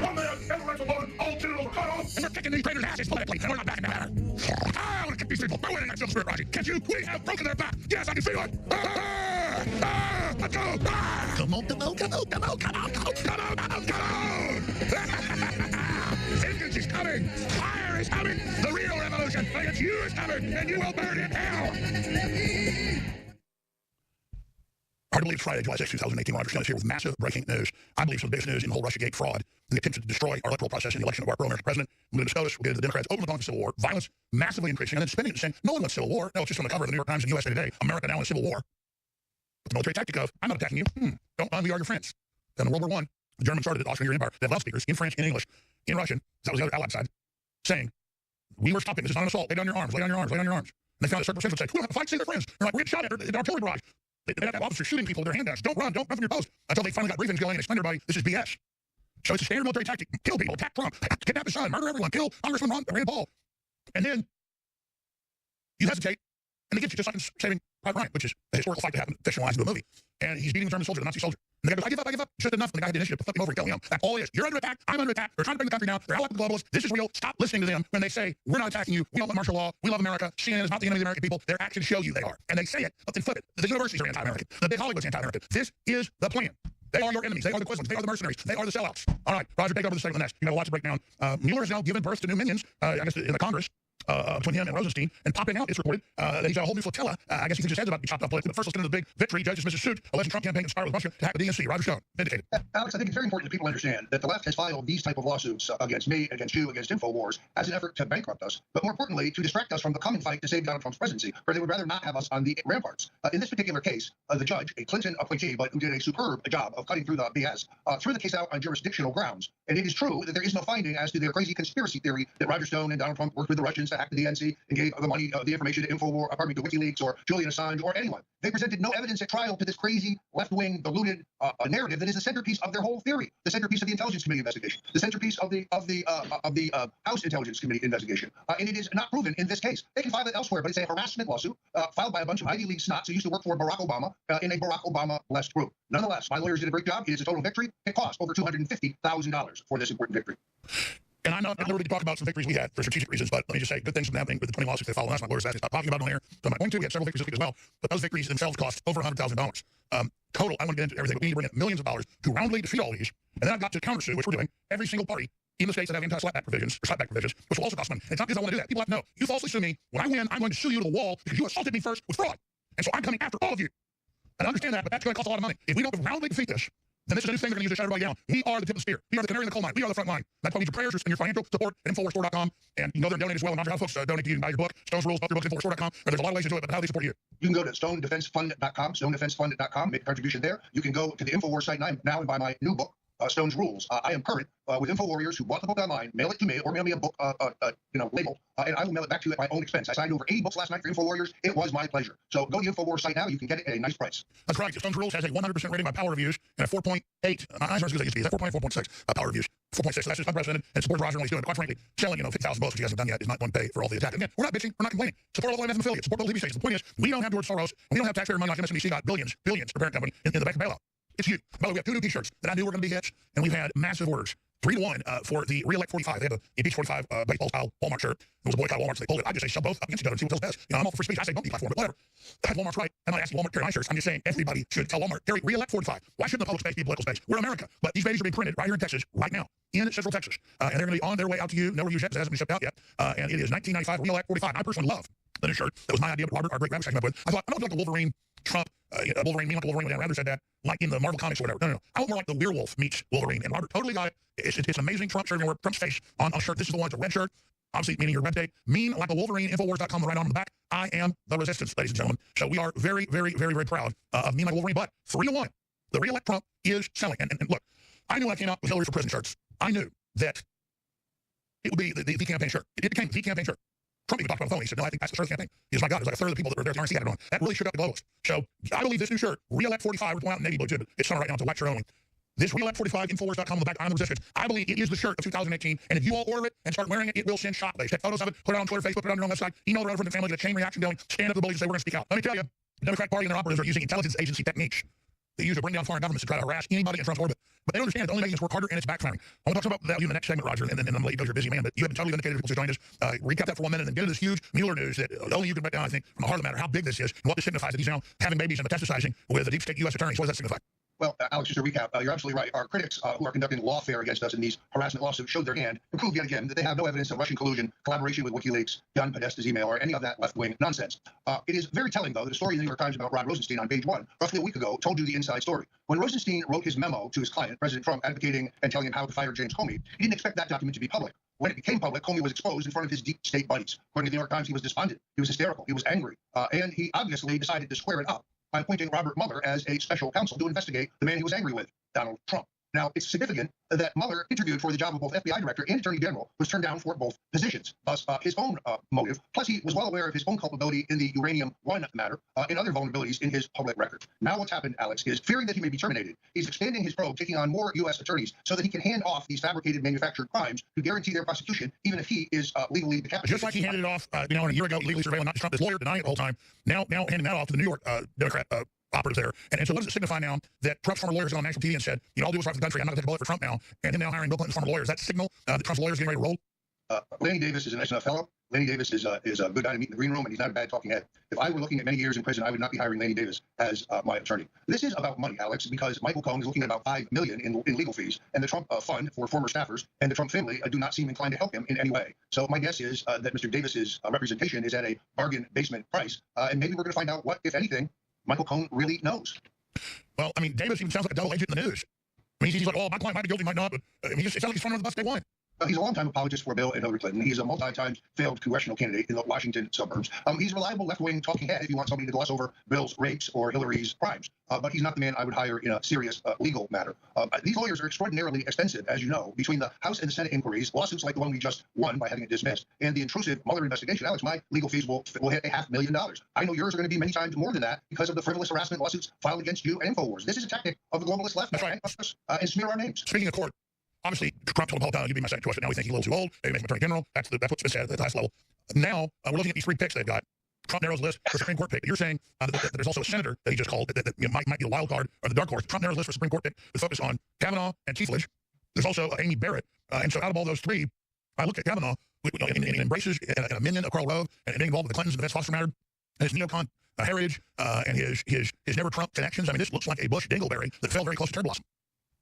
B: One man, everyone's alone, all genitals are cut off,
C: And we're kicking these traitors' asses politically, and we're not backing the matter.
B: I want to kick these people. We're winning that film spirit, Roger. Can't you? We have broken their back. Yes, I can feel it. Let's go. Come on. Vengeance is coming. Fire is coming. The real revolution against you is coming, and you will burn in hell. Hard to believe it's Friday, July 6, 2018. Roger Stone is here with massive breaking news. I believe some of the biggest news in the whole Russiagate fraud and the attempts to destroy our electoral process in the election of our pro-American president. We'll get into SCOTUS. We'll get into the Democrats open the dawn of civil war, violence massively increasing, and then spinning it saying, no one wants civil war. No, it's just on the cover of the New York Times and USA Today. America now in civil war. But the military tactic of, I'm not attacking you. Don't run, we are your friends. Then in World War I, the Germans started the Austro-Hungarian Empire. They had loudspeakers in French, in English, in Russian. That was the other Allied side, saying, we were stopping. This is not an assault. Lay down your arms. Lay down your arms. Lay down your arms. And they found a certain percentage would say, we'll have to fight, save their friends. They're like, we get shot at in an artillery barrage. They have officers shooting people with their handguns. Don't run from your post. Until they finally got briefings going and explained to everybody, this is BS. So it's a standard military tactic. Kill people, attack Trump, kidnap his son, murder everyone, kill Congressman Rand Paul. And then you hesitate, and they get you just like in Saving Private Ryan, which is a historical fight that happened, fictionalized into a movie. And he's beating the German soldier, the Nazi soldier. And the guy goes, I give up. It's just enough. And the guy had the initiative to flip him over and tell him, that's all it is. You're under attack. I'm under attack. They're trying to bring the country down. They're allied with the globalists. This is real. Stop listening to them when they say, we're not attacking you. We don't want martial law. We love America. CNN is not the enemy of the American people. Their actions show you they are. And they say it, but then flip it. The universities are anti-American. The big Hollywood's anti-American. This is the plan. They are your enemies. They are the Quislings. They are the mercenaries. They are the sellouts. All right, Roger, take over the segment next. You have a lot to break down. Mueller has now given birth to new minions, I guess, in the Congress. Between him and Rosenstein, and popping out, it's reported that he's got a whole new flotilla. I guess he thinks his head's about to be chopped off politically. But first, let's get into the big victory. Judge dismisses suit. Alleged Trump campaign conspired with Russia to hack the DNC. Roger Stone, vindicated.
C: Alex, I think it's very important that people understand that the left has filed these type of lawsuits against me, against you, against Infowars, as an effort to bankrupt us, but more importantly, to distract us from the coming fight to save Donald Trump's presidency, where they would rather not have us on the ramparts. In this particular case, the judge, a Clinton appointee, but who did a superb job of cutting through the BS, threw the case out on jurisdictional grounds. And it is true that there is no finding as to their crazy conspiracy theory that Roger Stone and Donald Trump worked with the Russians to hack the DNC and gave the money, the information to Infowar, to WikiLeaks or Julian Assange or anyone. They presented no evidence at trial to this crazy left-wing diluted narrative that is the centerpiece of their whole theory, the centerpiece of the Intelligence Committee investigation, the centerpiece of the House Intelligence Committee investigation, and it is not proven in this case. They can file it elsewhere, but it's a harassment lawsuit filed by a bunch of Ivy League snots who used to work for Barack Obama in a Barack Obama-blessed group. Nonetheless, my lawyers did a great job. It is a total victory. It cost over $250,000 for this important victory.
B: And I'm not liberty to talk about some victories we had for strategic reasons, but let me just say, good things have been happening with the 20 lawsuits they filed last. My lawyers asked me to stop talking about it on air, so I'm not going to. We had several victories this week as well, but those victories themselves cost over $100,000. Total, I want to get into everything, but we need to bring in millions of dollars to roundly defeat all these. And then I've got to countersue, which we're doing, every single party in the states that have anti-slapback provisions, which will also cost money. And it's not because I want to do that. People have to know, you falsely sue me. When I win, I'm going to sue you to the wall because you assaulted me first with fraud. And so I'm coming after all of you. And I understand that, but that's going to cost a lot of money. If we don't roundly defeat this, then this is a new thing they're going to use to shut everybody down. We are the tip of the spear. We are the canary in the coal mine. We are the front line. That's why we need your prayers and your financial support at Infowarstore.com. And you know they're donating as well. And not how folks donate to you and buy your book. Stone's Rules, your books, Infowarstore.com. There's a lot of ways to do it, but how do they support you?
C: You can go to stonedefensefund.com, stonedefensefund.com, make a contribution there. You can go to the Infowars site now and buy my new book, Stone's Rules. I am current with InfoWarriors who bought the book online, mail it to me, or mail me a book, label, and I will mail it back to you at my own expense. I signed over 80 books last night for InfoWarriors. It was my pleasure. So go to the Infowars site now. You can get it at a nice price.
B: That's right. Stone's Rules has a 100% rating by Power Reviews and a 4.8. My eyes aren't as good as they used to be. Is that 4.8, 4.6? Power Reviews. 4.6. So that's just unprecedented. And support Roger and what he's doing. But quite frankly, selling 50,000 books, which he hasn't done yet, is not going to pay for all the attack. Again, we're not bitching. We're not complaining. Support all the FM affiliates. Support all the TV stations. The point is, we don't have George Soros. We don't have taxpayer money like MSNBC got billions, their parent company, in the bank bailout. It's you. By the way, we have 2 new t-shirts that I knew were going to be hits, and we've had massive orders. 3-1 for the Reelect 45. They have a Impeach 45 baseball style Walmart shirt. It was a boycott Walmart, so they pulled it. I just say shove both up against each other and see what sells best. You know, I'm all for free speech. I say don't deplatform, but whatever. Walmart's right. I'm not asking Walmart to carry my shirts. I'm just saying everybody should tell Walmart, carry Reelect 45. Why shouldn't the public space be political space? We're America. But these babies are being printed right here in Texas, right now, in Central Texas. And they're going to be on their way out to you. No reviews yet, because it hasn't been shipped out yet. And it is $19.95 Reelect 45. I personally love the new shirt. That was my idea, but Robert, our great graphics guy, came up with. I thought, I don't feel like the Wolverine Trump, Wolverine, me like the Wolverine, Dan Rather said that, like in the Marvel comics or whatever. No. I want more like the werewolf meets Wolverine. And Robert totally got it. It's an amazing Trump shirt. We're Trump's face on a shirt. This is the one. It's a red shirt. Obviously, meaning your web day. Mean like a Wolverine, Infowars.com, the right arm on the back. I am the resistance, ladies and gentlemen. So we are very, very, very, very proud of Mean like a Wolverine. But 3-1, the Reelect Trump is selling. And look, I knew when I came out with Hillary for President shirts, I knew that it would be the campaign shirt. It became the campaign shirt. Trump even talked about the phone. He said, no, I think that's the shirt of the campaign. He was, my God, it was like a third of the people that were there at the RNC had it on. That really shook up the globalists. So I believe this new shirt, Reelect 45, we're going out in navy blue too, but it's summer right now. It's a white shirt only. This Reelect 45, Infowars.com on the back, I'm the resistance. I believe it is the shirt of 2018. And if you all order it and start wearing it, it will send shockwaves. Take photos of it, put it on Twitter, Facebook, put it on your own website, email the relevant family, get a chain reaction going, stand up to the bullies and say, we're going to speak out. Let me tell you, the Democratic Party and their operatives are using intelligence agency techniques. They use to bring down foreign governments to try to harass anybody in Trump's orbit. But they don't understand that the only making us work harder, and it's backfiring. I want to talk about that in the next segment, Roger, and then I'm going to let you go. You're a busy man, but you have been totally vindicated. People who joined us. Recap that for 1 minute and get into this huge Mueller news that only you can break down, I think, from the heart of the matter, how big this is and what this signifies that he's now having babies and metastasizing with the deep state U.S. attorneys. What does that signify?
C: Well, Alex, just to recap, you're absolutely right. Our critics who are conducting lawfare against us in these harassment lawsuits showed their hand and proved yet again that they have no evidence of Russian collusion, collaboration with WikiLeaks, Jan Podesta's email, or any of that left-wing nonsense. It is very telling, though, that a story in the New York Times about Rod Rosenstein on page 1, roughly a week ago, told you the inside story. When Rosenstein wrote his memo to his client, President Trump, advocating and telling him how to fire James Comey, he didn't expect that document to be public. When it became public, Comey was exposed in front of his deep state buddies. According to the New York Times, he was despondent. He was hysterical. He was angry. And he obviously decided to square it up by appointing Robert Mueller as a special counsel to investigate the man he was angry with, Donald Trump. Now, it's significant that Mueller interviewed for the job of both FBI director and attorney general, was turned down for both positions. Thus, his own motive. Plus, he was well aware of his own culpability in the uranium one matter and other vulnerabilities in his public record. Now, what's happened, Alex, is fearing that he may be terminated, he's expanding his probe, taking on more U.S. attorneys so that he can hand off these fabricated manufactured crimes to guarantee their prosecution, even if he is legally decapitated.
B: Just like he handed it off, a year ago, legally surveilling not just Trump, his lawyer, denying it the whole time. Now handing that off to the New York Democrat operatives there. And so what does it signify now that Trump's former lawyers got on national TV and said, I'll do what's right for the country, I'm not going to take a bullet for Trump now, and him now hiring Bill Clinton's former lawyers? That signal that Trump's lawyers getting ready to roll?
C: Lanny Davis is a nice enough fellow. Lanny Davis is a good guy to meet in the green room, and he's not a bad talking head. If I were looking at many years in prison, I would not be hiring Lanny Davis as my attorney. This is about money, Alex, because Michael Cohen is looking at about $5 million in legal fees, and the Trump fund for former staffers and the Trump family do not seem inclined to help him in any way. So my guess is that Mr. Davis's representation is at a bargain basement price, and maybe we're going to find out what, if anything, Michael Cohen really knows.
B: Well, I mean, Davis even sounds like a double agent in the news. I mean, he's like, my client might be guilty, might not, but it sounds like he's front of the bus day one.
C: He's a longtime apologist for Bill and Hillary Clinton. He's a multi-time failed congressional candidate in the Washington suburbs. He's a reliable left-wing talking head if you want somebody to gloss over Bill's rapes or Hillary's crimes. But he's not the man I would hire in a serious legal matter. These lawyers are extraordinarily extensive, as you know, between the House and the Senate inquiries, lawsuits like the one we just won by having it dismissed, and the intrusive Mueller investigation. Alex, my legal fees will hit $500,000. I know yours are going to be many times more than that because of the frivolous harassment lawsuits filed against you and Infowars. This is a tactic of the globalist left.
B: That's right.
C: And smear our names.
B: Speaking of court, obviously, Trump told Paul, you'd be my second choice, but now we think he's a little too old. Maybe make him attorney general. That's what's been said at the highest level. Now, we're looking at these 3 picks they've got. Trump narrows the list for Supreme Court pick. You're saying that there's also a senator that he just called that might be a wild card or the dark horse. Trump narrows the list for Supreme Court pick with focus on Kavanaugh and Keithledge. There's also Amy Barrett. And so out of all those 3, I look at Kavanaugh and embraces an amendment of Karl Rove and being involved with the Clintons and the Vince Foster matter and his neocon heritage and his never Trump connections. I mean, this looks like a Bush dingleberry that fell very close to cherry blossom.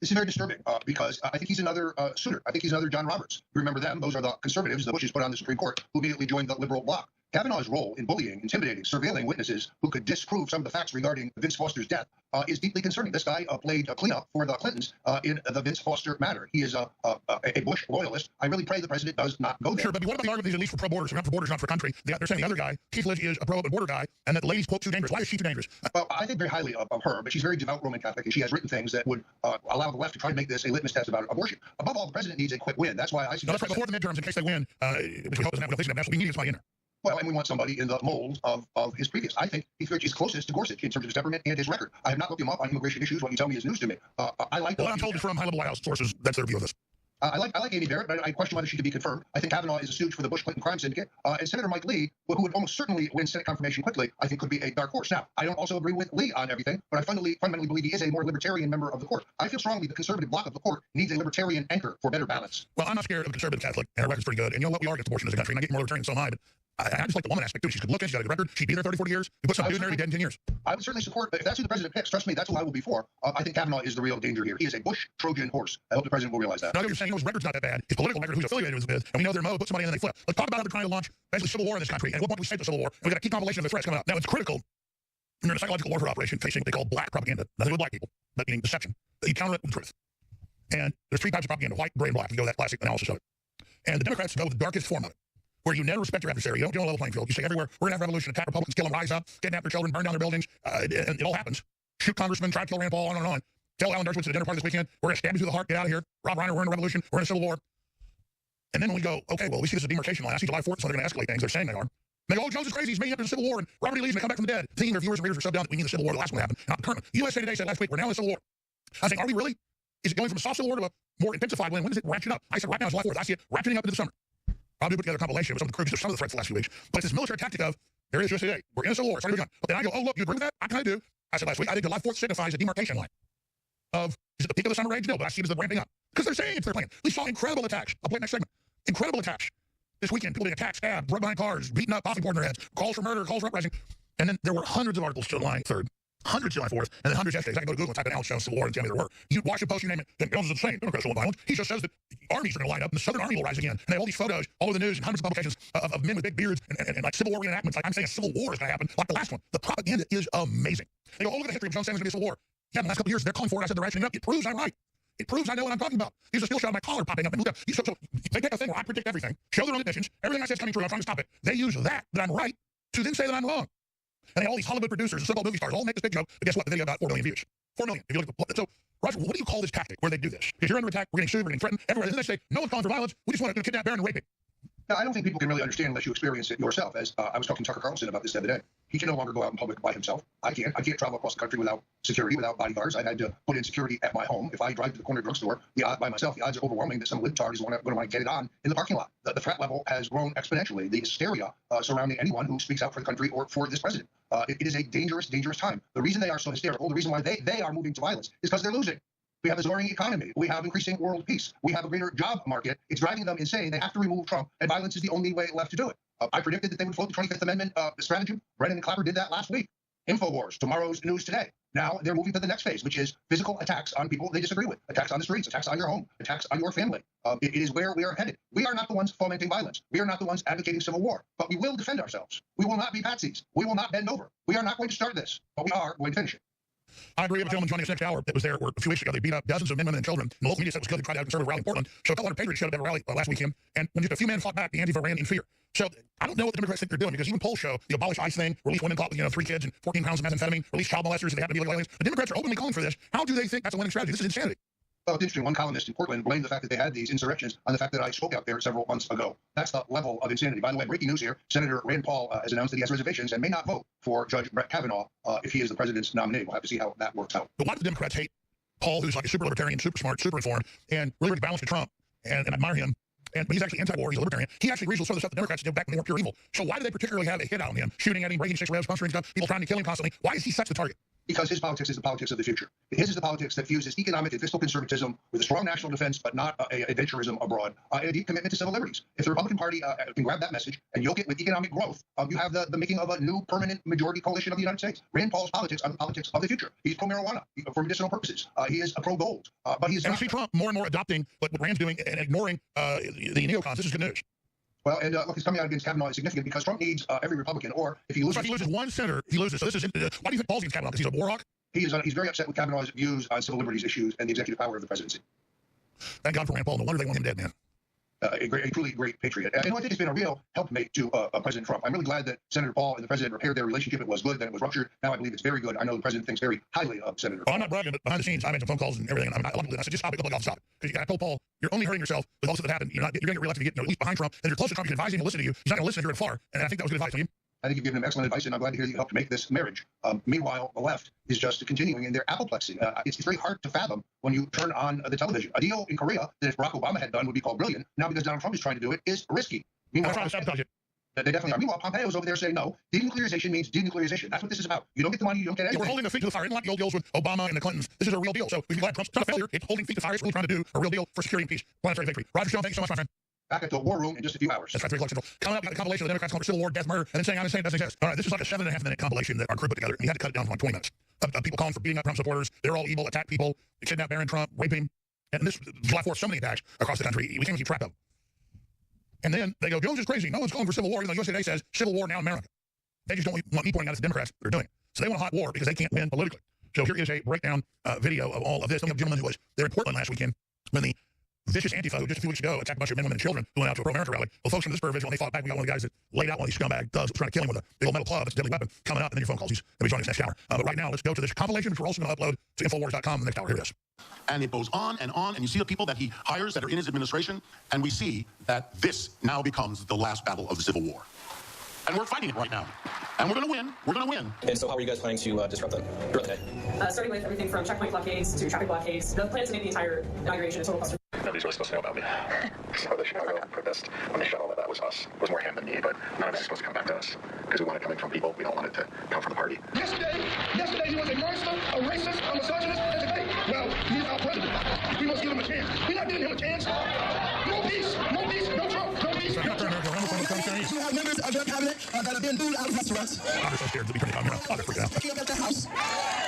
C: This is very disturbing because I think he's another Souter. I think he's another John Roberts. You remember them? Those are the conservatives the Bushes put on the Supreme Court who immediately joined the liberal bloc. Kavanaugh's role in bullying, intimidating, surveilling witnesses who could disprove some of the facts regarding Vince Foster's death is deeply concerning. This guy played cleanup for the Clintons in the Vince Foster matter. He is a Bush loyalist. I really pray the president does not go there.
B: Sure, but what about the argument he's at least for pro-borders? Not for borders, not for country. They're saying the other guy, Keithledge, is a pro-open border guy, and that the lady's, quote, too dangerous. Why is she too dangerous?
C: Well, I think very highly of her, but she's very devout Roman Catholic, and she has written things that would allow the left to try to make this a lithis test about abortion. Above all, the president needs a quick win. That's why I suggest...
B: No, that's right. Before the midterms, in case they win, which we hope doesn't happen, we need somebody in there.
C: Well, and we want somebody in the mold of his previous. I think he's closest to Gorsuch in terms of his temperament and his record. I have not looked him up on immigration issues. What you tell me is news to me. I like.
B: Well, I'm told from high-level White House sources that's their view of this.
C: I like Amy Barrett, but I question whether she could be confirmed. I think Kavanaugh is a stooge for the Bush-Clinton crime syndicate. And Senator Mike Lee, who would almost certainly win Senate confirmation quickly, I think could be a dark horse. Now, I don't also agree with Lee on everything, but I fundamentally believe he is a more libertarian member of the court. I feel strongly the conservative bloc of the court needs a libertarian anchor for better balance.
B: Well, I'm not scared of a conservative Catholic, and her record's pretty good. And you know what? We are against abortion as a country, and I get more libertarian, so am I. But I just like the woman aspect, too. She's good looking. She's got a good record. She'd be there 30, 40 years. You put some dude in there, he'd be dead in 10 years.
C: I would certainly support, if that's who the president picks, trust me, that's who I will be for. I think Kavanaugh is the real danger here. He is a Bush Trojan horse. I hope the president will realize that.
B: Now, you're saying his record's not that bad. His political record, who's affiliated with, and we know their mo, put somebody in and they flip. Let's talk about how they're trying to launch basically civil war in this country. And at what point we save the civil war, and we've got a key compilation of the threats coming up. Now, it's critical when you're in a psychological warfare operation facing what they call black propaganda. Nothing with black people, but meaning deception. That you counter it with truth. And there's 3 types of propaganda, white, gray, and black. You go to that classic analysis of it. And the Democrats go with the darkest form of it, where you never respect your adversary. You don't get on a level playing field. You say everywhere, we're going to have revolution, attack Republicans, kill them, rise up, kidnap their children, burn down their buildings, and it all happens. Shoot congressmen, try to kill Rand Paul, on and on. Tell Alan Dershowitz at the dinner party this weekend, we're going to stab you through the heart, get out of here. Rob Reiner, we're in a revolution, we're in a civil war. And then when we go, okay, well, we see this as a demarcation line. I see July 4th, so they're going to escalate things. They're saying they are. And they go, oh, Jones is crazy. He's making up in a civil war. And Robert E. Lee's going to come back from the dead. Thinking their viewers and readers are so dumb that we need the civil war. The last one happened. Not the current one. USA Today said last week, we're now in a civil war. I think, are we really? Is it going from a soft civil war to a more intensified one? When does it ratchet up? I said right now is July 4th. I see it ratcheting up into the summer. I'll put together a compilation with some of the crooks of some of the threats the last few weeks. But it's this military tactic of, there it is USA Today. We're in a civil war. But then I go, oh, look, you agree with that? I kind of do. I said last week, I think July 4th signifies a demarcation line of, is it the peak of the summer rage? No, but I see it as the ramping up. Because they're saying it's their plan. We saw incredible attacks. I'll play next segment. Incredible attacks. This weekend, people being attacked, stabbed, drugged behind cars, beaten up, coffee poured in their heads, calls for murder, calls for uprising. And then there were hundreds of articles July 3rd, hundreds July 4th, and then hundreds yesterday. I can go to Google and type in Alex Jones Civil War and tell me there were. You watch a post, you name it, then Jones is insane, Democrats will violence. He just says that armies are going to line up and the Southern Army will rise again. And they have all these photos all over the news and hundreds of publications of men with big beards and like Civil War reenactments. Like I'm saying a Civil War is going to happen, like the last one. The propaganda is amazing. They go, oh, look at the history of Jones saying there's going to be a Civil War. Yeah, in the last couple of years, they're calling for it. I said they're rationing up. It proves I'm right. It proves I know what I'm talking about. Here's a still shot of my collar popping up. And so they take a thing where I predict everything, show their own admissions, everything I say is coming true, I'm trying to stop it. They use that I'm right, to then say that I'm wrong. And all these Hollywood producers and so-called movie stars all make this big joke, but guess what? The video got 4 million views. 4 million. If you look at the, so Roger, what do you call this tactic where they do this? Because you're under attack, we're getting sued, we're getting threatened, everywhere. And then they say, no one's calling for violence, we just want to kidnap Barron and rape him.
C: Now, I don't think people can really understand unless you experience it yourself. As I was talking to Tucker Carlson about this the other day. He can no longer go out in public by himself. I can't travel across the country without security, without bodyguards. I had to put in security at my home. If I drive to the corner drugstore by myself, the odds are overwhelming that some libtard is going to want to get it on in the parking lot. The threat level has grown exponentially. The hysteria surrounding anyone who speaks out for the country or for this president. It is a dangerous, dangerous time. The reason they are so hysterical, the reason why they are moving to violence is because they're losing. We have a soaring economy. We have increasing world peace. We have a greater job market. It's driving them insane. They have to remove Trump, and violence is the only way left to do it. I predicted that they would float the 25th Amendment strategy. Brennan and Clapper did that last week. Infowars, tomorrow's news today. Now they're moving to the next phase, which is physical attacks on people they disagree with, attacks on the streets, attacks on your home, attacks on your family. It is where we are headed. We are not the ones fomenting violence. We are not the ones advocating civil war, but we will defend ourselves. We will not be patsies. We will not bend over. We are not going to start this, but we are going to finish it.
B: I agree with a gentleman joining us next hour that was there a few weeks ago. They beat up dozens of men, women, and children. The local media said it was good. They tried to have a conservative rally in Portland. So a couple hundred patriots showed up at a rally last weekend, and when just a few men fought back, the Antifa ran in fear. So I don't know what the Democrats think they're doing, because even polls show the abolish ICE thing, release women caught with 3 kids and 14 pounds of methamphetamine, release child molesters if they happen to be illegal aliens. The Democrats are openly calling for this. How do they think that's a winning strategy? This is insanity.
C: Well, it's interesting. One columnist in Portland blamed the fact that they had these insurrections on the fact that I spoke out there several months ago. That's the level of insanity. By the way, breaking news here, Senator Rand Paul has announced that he has reservations and may not vote for Judge Brett Kavanaugh if he is the president's nominee. We'll have to see how that works out.
B: But why do the Democrats hate Paul, who's like a super libertarian, super smart, super informed, and really balanced to Trump, and admire him? But he's actually anti-war. He's a libertarian. He actually agrees with some of the stuff the Democrats did back when they were pure evil. So why do they particularly have a hit on him, shooting at him, breaking 6 ribs, puncturing stuff, people trying to kill him constantly? Why is he such the target?
C: Because his politics is the politics of the future. His is the politics that fuses economic and fiscal conservatism with a strong national defense, but not adventurism abroad, and a deep commitment to civil liberties. If the Republican Party can grab that message and yoke it with economic growth, you have the making of a new permanent majority coalition of the United States. Rand Paul's politics are the politics of the future. He's pro-marijuana for medicinal purposes. He is a pro-gold, but he is. And
B: we see Trump more and more adopting what Rand's doing and ignoring the neocons. This is good news.
C: Well, and look, his coming out against Kavanaugh is significant because Trump needs every Republican, or if he loses...
B: So if he loses one senator, he loses. So this is... why do you think Paul's against Kavanaugh? Because he's a war hawk?
C: He's very upset with Kavanaugh's views on civil liberties issues and the executive power of the presidency.
B: Thank God for Rand Paul. No wonder they want him dead, man.
C: A truly great patriot. And I think it's been a real helpmate to President Trump. I'm really glad that Senator Paul and the president repaired their relationship. It was good, then it was ruptured. Now I believe it's very good. I know the president thinks very highly of Senator Paul.
B: I'm not bragging, but behind the scenes, I made some phone calls and everything. And I love it. I said, just stop it. Go off, stop it. Because I told Paul, you're only hurting yourself with all this that happened. You're going to get reelected to get at least behind Trump. And you're close to Trump. You can advise him to listen to you. He's not going to listen if you're in far. And I think that was good advice on you.
C: I think you've given him excellent advice, and I'm glad to hear that you helped make this marriage. Meanwhile, the left is just continuing in their apoplexy. It's very hard to fathom when you turn on the television. A deal in Korea that if Barack Obama had done would be called brilliant. Now, because Donald Trump is trying to do it, is risky. Meanwhile, they definitely are. Meanwhile, Pompeo is over there saying, no, denuclearization means denuclearization. That's what this is about. You don't get the money, you don't get anything.
B: We're holding the feet to the fire. Unlike the old deals with Obama and the Clintons, this is a real deal. So we can glad Trump's not a failure. It's holding feet to the fire. It's really trying to do a real deal for security and peace. Planetary victory. Roger Stone, thank you so much, my friend.
C: Back at the war room in just a few hours.
B: That's right, 3 o'clock Central. Coming up, we got a compilation of the Democrats calling for civil war, death, murder, and then saying I'm insane, doesn't exist. All right, this is like a 7.5-minute compilation that our crew put together, and you had to cut it down to like 20 minutes. People calling for beating up Trump supporters. They're all evil, attack people, kidnap Barron Trump, rape him. And this July 4th, so many attacks across the country, we can't keep track of them. And then they go, Jones is crazy. No one's calling for civil war, even though USA Today says civil war now in America. They just don't want me pointing out it's the Democrats that are doing it. So they want a hot war because they can't win politically. So here is a breakdown video of all of this. We have a gentleman who was there in Portland last weekend when the vicious Antifa, who just a few weeks ago attacked a bunch of men, women, and children who went out to a pro-America rally. Well, folks from this when they fought back, we got one of the guys that laid out one of these scumbag thugs trying to kill him with a big old metal club. It's a deadly weapon coming up, and then your phone calls. He's going to be joining us next hour. But right now, let's go to this compilation, which we're also going to upload to Infowars.com the next hour. Here it is.
G: And it goes on, and you see the people that he hires that are in his administration, and we see that this now becomes the last battle of the Civil War. And we're fighting it right now. And we're going to win. We're going to win.
H: And so how are you guys planning to disrupt that throughout the day?
D: Starting with everything from checkpoint blockades to traffic blockades. The plan is to make the entire inauguration a total cluster.
F: Nobody's really supposed to know about me. So the Chicago protest, when they shot all that was us. It was more him than me, but none of this is supposed to come back to us. Because we want it coming from people. We don't want it to come from the party.
I: Yesterday he was a monster, a racist, a misogynist, and today, well, he's our president. We must give him a chance. We're not giving him a chance. No peace, no Trump, no peace.
J: You have members of your cabinet that have been booed out of restaurants.
B: I'm so scared to be turning on. I'll freak out.
J: Looking up at the house.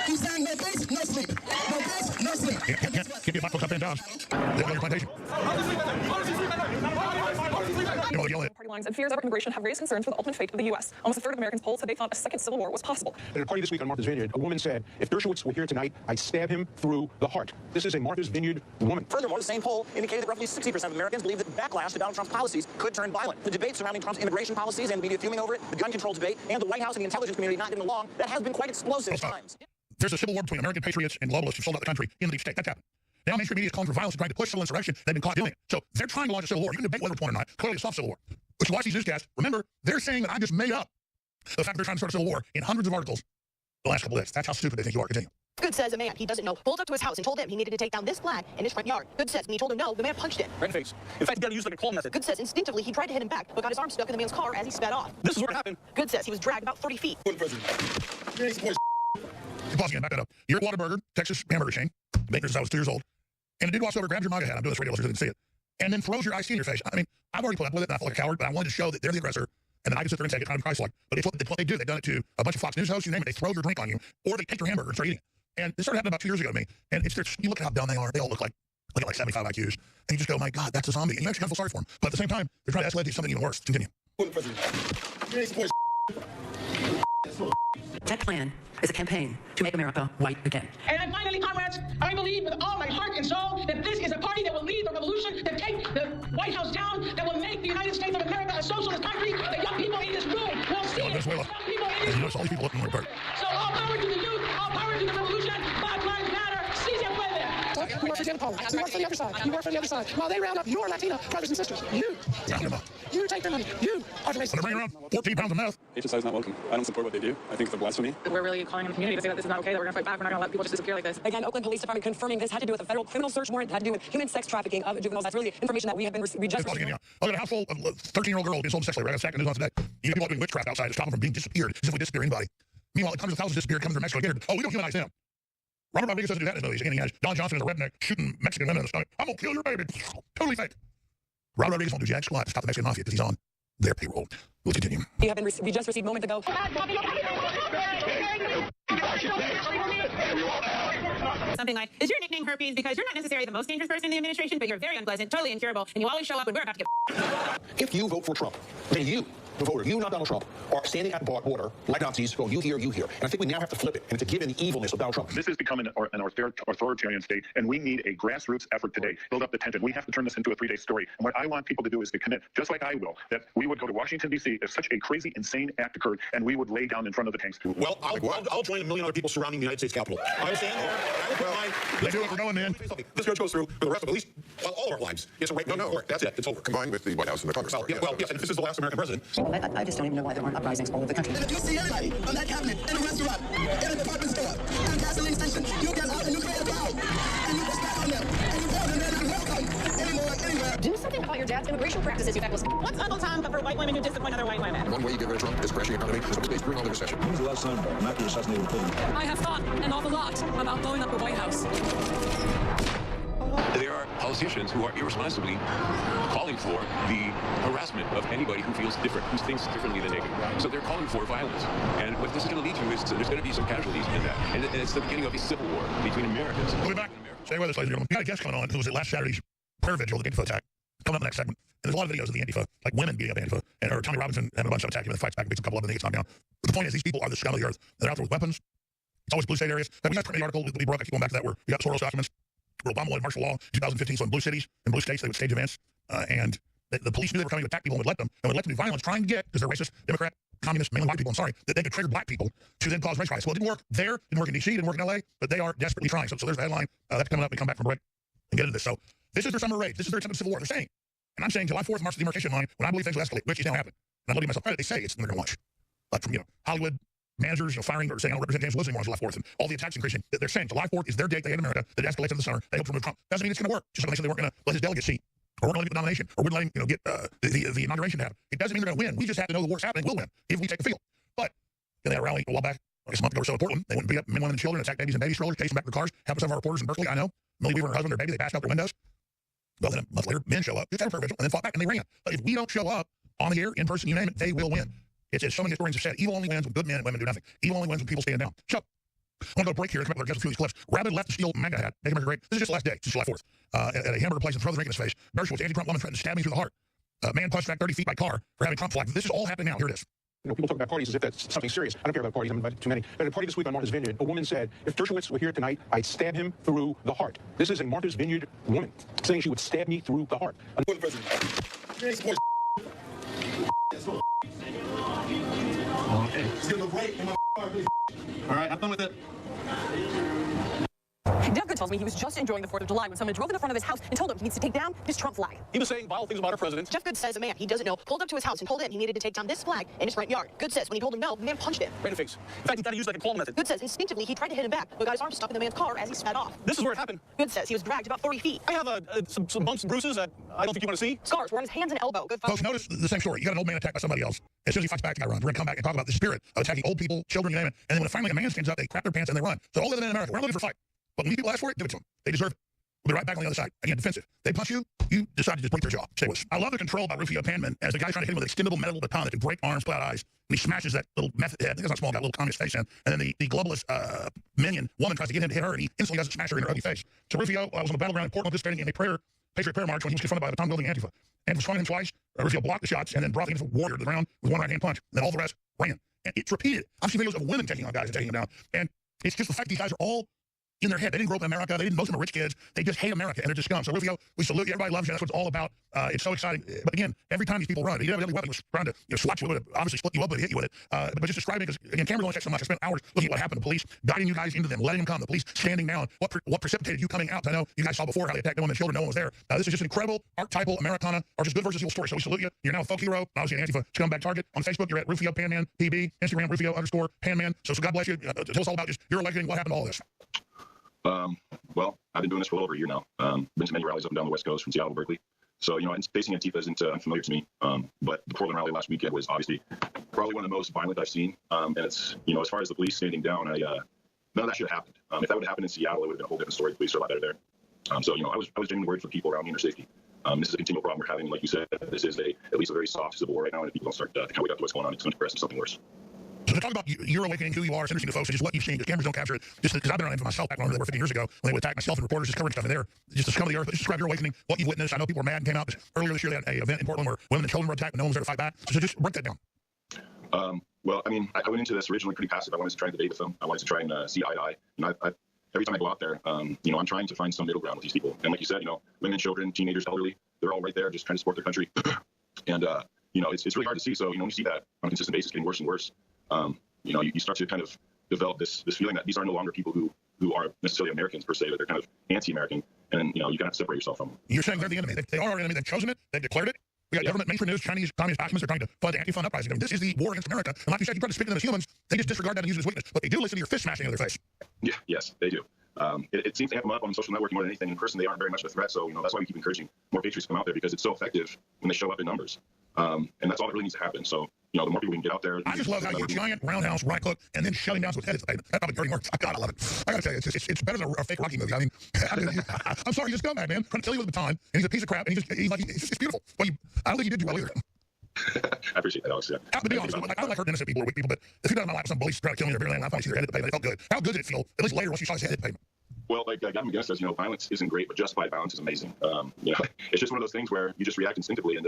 J: He's saying no base, no sleep. No base, no sleep.
B: Can't be a buckle up and down. They on your plantation.
D: Party lines and fears over immigration have raised concerns for the ultimate fate of the U.S. Almost a third of Americans polled said they thought a second civil war was possible.
K: At a party this week on Martha's Vineyard, a woman said, if Dershowitz were here tonight, I'd stab him through the heart. This is a Martha's Vineyard woman.
L: Furthermore, the same poll indicated that roughly 60% of Americans believe that backlash to Donald Trump's policies could turn violent. The debate surrounding Trump's immigration policies and the media fuming over it, the gun control debate, and the White House and the intelligence community not getting along, that has been quite explosive at times.
B: There's a civil war between American patriots and globalists who sold out the country in the deep state. That's happened. Now mainstream media is calling for violence and trying to push civil insurrection. They've been caught doing it. So they're trying to launch a civil war. You can debate whether it's one or not. Clearly a soft civil war. But you watch these newscasts, remember, they're saying that I just made up the fact that they're trying to start a civil war in hundreds of articles the last couple of days. That's how stupid they think you are. Continue.
M: Good says a man he doesn't know pulled up to his house and told him he needed to take down this flag in his front yard. Good says when he told him no, the man punched him.
L: Right in the face. In fact, you gotta use like a claw method.
M: Good says instinctively he tried to hit him back, but got his arm stuck in the man's car as he sped off.
L: This is where it happened.
M: Good says he was dragged about 30 feet.
B: Pause again, back that up. You're at Whataburger, Texas hamburger chain. The baker says I was 2 years old. And a dude walks over, grabs your MAGA hat. I'm doing this radio, so you didn't see it. And then throws your IC in your face. I mean, I've already put up with it, and I feel like a coward, but I wanted to show that they're the aggressor, and then I can sit there and take it, kind of Christ-like. But it's what they do. They've done it to a bunch of Fox News hosts, you name it. They throw your drink on you, or they take your hamburger and start eating it. And this started happening about 2 years ago to me. And it's you look at how dumb they are. They all look like 75 IQs. And you just go, my God, that's a zombie. And you actually kind of feel sorry for them. But at the same time, they're trying to escalate to something even worse. Continue.
N: That plan is a campaign to make America white again.
O: And finally, comrades, I believe with all my heart and soul that this is a party that will lead the revolution, to take the White House down, that will make the United States of America a socialist country. The young people in this room will see it. Young people in this room.
B: All these people looking for
O: So all power to the youth, all power to the revolution. Black Lives Matter. Seize your way there.
J: You work for the other party. You work for the other side. You work for the other side. While they round up your Latina brothers and sisters, you take their money. You are the racist.
B: They're bringing around 14 pounds of meth.
P: HSI is not welcome. I don't support what they do. I think it's a blasphemy.
D: We're really calling on the community to say that this is not okay, that we're going to fight back. We're not going to let people just disappear like this. Again, Oakland Police Department confirming this had to do with a federal criminal search warrant, had to do with human sex trafficking of juveniles. That's really information that we have been we just received.
B: Look at a house full of 13-year-old girls being sold sexually. I got a second news on today. You got people doing witchcraft outside to stop them from being disappeared, as if we disappear anybody. Meanwhile, hundreds of thousands disappeared coming from Mexico. Oh, we don't humanize them. Robert Rodriguez doesn't do that in his movies. Again, he has Don Johnson as a redneck shooting Mexican women in the stomach. I'm going to kill your baby. Totally fake. Robert Rodriguez won't do jack squat to stop the Mexican mafia because he's on their payroll. We'll continue.
D: We just received moments ago.
Q: Something like, is your nickname herpes because you're not necessarily the most dangerous person in the administration, but you're very unpleasant, totally incurable, and you always show up when we're about to get
K: If you vote for Trump, then you, the voter, you, not Donald Trump, are standing at the border like Nazis, going, you here, you here. And I think we now have to flip it, and to give in the evilness of Donald Trump.
F: This is becoming an authoritarian state, and we need a grassroots effort today. Build up the tension. We have to turn this into a 3-day story. And what I want people to do is to commit, just like I will, that we would go to Washington, D.C. if such a crazy, insane act occurred, and we would lay down in front of the tanks.
G: Well, I'll join 1 million other people surrounding the United States Capitol. I understand.
B: They do it for going, man.
G: This judge goes through for the rest of at least all of our lives. It's a rape. No. That's it. It's over.
F: Combined with the White House and the Congress.
G: Yes, and if this is the last American president.
N: I just don't even know why there aren't uprisings all over the country.
J: And if you see anybody on that cabinet, in a restaurant, in a department store, in a gasoline station, you get out and you create a crowd. And you push back on them. And you tell them they're not welcome anymore, anywhere.
D: Do something about your dad's immigration practices, you feckless.
Q: What's Uncle Tom for white women who disappoint other white women?
F: One way you get rid of Trump is crashing the economy, so space during all the recession.
R: When's the last time after assassinating Clinton?
D: I have thought an awful lot about blowing up the White House.
S: There are politicians who are irresponsibly calling for the harassment of anybody who feels different, who thinks differently than they do. So they're calling for violence. And what this is going to lead to is there's going to be some casualties in that. And it's the beginning of a civil war between Americans.
B: We'll be back. Stay with us, ladies and gentlemen. We got a guest coming on who was at last Saturday's prayer vigil, the Antifa attack. Coming up in the next segment. And there's a lot of videos of the Antifa, like women beating up Antifa, or Tommy Robinson having a bunch of attacking and fights back and beats a couple of them and he gets knocked down. But the point is, these people are the scum of the earth. They're out there with weapons. It's always blue state areas. We got the article that we broke. I keep going back to that where we got Soros documents where Obama wanted martial law in 2015. So in blue cities, in blue states, they would stage events. And the police knew they were coming to attack people and would let them do violence, trying to get, because they're racist, Democrat, communist, mainly white people, that they could trigger black people to then cause race riots. Well, it didn't work there, didn't work in D.C., didn't work in L.A., but they are desperately trying. So there's the headline. That's coming up. We come back from break and get into this. So this is their summer rage. This is their attempt at civil war. They're saying, and I'm saying July 4th marks the demarcation line when I believe things will escalate, which is now happening. And I'm looking at myself, they say it's they're going to watch. Like from, Hollywood managers, firing or saying, I don't represent James Wilson anymore on July 4th, and all the attacks increasing. They're saying July 4th is their date they hate America, that escalates in the summer. They hope to remove Trump. Doesn't mean it's going to work. Just like they said they weren't going to let his delegate seat, or we're going to let him get the nomination, or we're going to let him, get the inauguration to happen. It doesn't mean they're going to win. We just have to know the war's happening. We'll win if we take the field. But they had a rally a while back, I guess a month ago or so in Portland. They went and beat up men, women, and children, attacked babies and baby strollers, chased them back to their cars. Happened to some of our reporters in Berkeley. I know. Millie Weaver and her husband, their baby, they passed out their windows. Well, then a month later, men show up, just had a prayer vigil, and then fought back, and they ran. But if we don't show up on the air, in person, you name it, they will win. It's as so many historians have said, evil only wins when good men and women do nothing. Evil only wins when people stand down. So, I want to go to break here and come up with a few of these clips. Rabid left to steal MAGA hat. Make America great. This is just the last day. It's July 4th. At a hamburger place and throw the drink in his face. Dershowitz, anti-Trump woman threatened to stab me through the heart. Man punched back 30 feet by car for having Trump flag. This is all happening now. Here it is.
K: People talk about parties as if that's something serious. I don't care about parties. I'm invited to too many. But at a party this week on Martha's Vineyard, a woman said, if Dershowitz were here tonight, I'd stab him through the heart. This is a Martha's Vineyard woman saying she would stab me through the heart.
G: All right, have fun with it.
D: Jeff Good tells me he was just enjoying the 4th of July when someone drove in the front of his house and told him he needs to take down his Trump flag.
K: He was saying vile things about our president.
M: Jeff Good says a man he doesn't know pulled up to his house and told him he needed to take down this flag in his front yard. Good says when he told him no, the man punched him.
K: Right in the face. In fact, he tried to use like a claw method.
M: Good says instinctively he tried to hit him back, but got his arm stuck in the man's car as he sped off.
K: This is where it happened.
M: Good says he was dragged about 30 feet.
K: I have some bumps and bruises that I don't think you want to see.
M: Scars were on his hands and elbow. Good
B: folks, notice the same story. You got an old man attacked by somebody else. As soon as he fights back, the guy runs. We're going to come back and talk about the spirit of attacking old people, children, you name it. And then when finally a man stands up, they crap their pants and they run. So all living in America, we're not looking for a fight. But when these people ask for it, give it to them. They deserve it. We'll be right back on the other side. Again, defensive. They punch you, you decide to just break their jaw. Stay with us. I love the control by Rufio Panman as the guy's trying to hit him with an extendable metal baton that can break arms, pull out eyes. And he smashes that little method head. I think that's not small guy, little communist face in. And then the globalist minion woman tries to get him to hit her, and he instantly doesn't smash her in her ugly face. So Rufio was on the battleground in Portland participating in a patriot prayer march when he was confronted by a baton-wielding Antifa. And was swung him twice. Rufio blocked the shots and then brought the Antifa warrior to the ground with one right-hand punch. And then all the rest ran. And it's repeated. I've seen videos of women taking on guys and taking them down. And it's just the fact these guys are all in their head. They didn't grow up in America. Most of them are rich kids. They just hate America, and they're just scum. So Rufio, we salute you. Everybody loves you. That's what it's all about. It's so exciting. But again, every time these people run, he didn't have any weapon. Was trying to swat you with it, obviously split you up with it, hit you with it. But just describing it, because again, cameras only check so much. I spent hours looking at what happened. The police guiding you guys into them, letting them come. The police standing down. What precipitated you coming out? I know you guys saw before how they attacked the women and children. No one was there. This is just an incredible archetypal Americana, or just good versus evil story. So we salute you. You're now a folk hero. Obviously an Antifa scumbag target. On Facebook, you're at Rufio Panman PB. Instagram, Rufio_Panman. So God bless you. Tell us all about just your awakening. What happened to all this?
R: Well, I've been doing this for a little over a year now. Been to many rallies up and down the West Coast from Seattle to Berkeley. So, facing Antifa isn't unfamiliar to me. But the Portland rally last weekend was obviously probably one of the most violent I've seen. And it's, as far as the police standing down, none of that should have happened. If that would have happened in Seattle, it would have been a whole different story. The police are a lot better there. So, I was genuinely worried for people around me and their safety. This is a continual problem we're having. Like you said, this is at least a very soft civil war right now. And if people don't start to wake up to what's going on, it's going to progress to something worse.
B: So to talk about your awakening, who you are, it's interesting to folks, and just what you've seen, because cameras don't capture it. Just because I've been on it for myself back when they were 15 years ago, when they would attack myself and reporters just covering stuff in there, just to scum of the earth. But just describe your awakening, what you've witnessed. I know people were mad and came out. Earlier this year, they had an event in Portland where women and children were attacked, and no one was there to fight back. So just break that down.
R: Well, I went into this originally pretty passive. I wanted to try and debate with them. I wanted to try and see eye to eye. And every time I go out there, I'm trying to find some middle ground with these people. And like you said, women, children, teenagers, elderly, they're all right there just trying to support their country. And, it's really hard to see. So, when you see that on a consistent basis getting worse and worse, you start to kind of develop this feeling that these are no longer people who are necessarily Americans per se, but they're kind of anti-American. And, you kind of have to separate yourself from them.
B: You're saying they're the enemy. They are our enemy. They've chosen it. They've declared it. We got government mainstream news, Chinese communist documents. They're trying to fund anti-fund uprising. This is the war against America. And like you said, you try to speak to them as humans. They just disregard that and use it as weakness. But they do listen to your fist smashing in their face.
R: Yeah, yes, they do. It seems to amp them up on social networking more than anything. In person, they aren't very much of a threat. So, that's why we keep encouraging more patriots to come out there, because it's so effective when they show up in numbers. And that's all that really needs to happen. So, the more people we can get out there.
B: I just love how you're giant roundhouse right hook and then shutting down someone's head. That probably hurting works. I love it. I gotta tell you, it's better than a fake Rocky movie. I'm sorry, he's a scumbag, man. Trying to kill you with a baton, and he's a piece of crap, and it's beautiful. Well, I don't think you did too well either.
R: I appreciate that, Alex. Yeah.
B: To be honest, I don't like hurting innocent people or weak people, but if you done in my life, some bullies trying to kill me, they're barely I see their head at the pavement. It felt good. How good did it feel? At least later, once you saw his head at the pavement.
R: Well, like Gavin McGinnis says, violence isn't great, but justified violence is amazing. It's just one of those things where you just react instinctively, and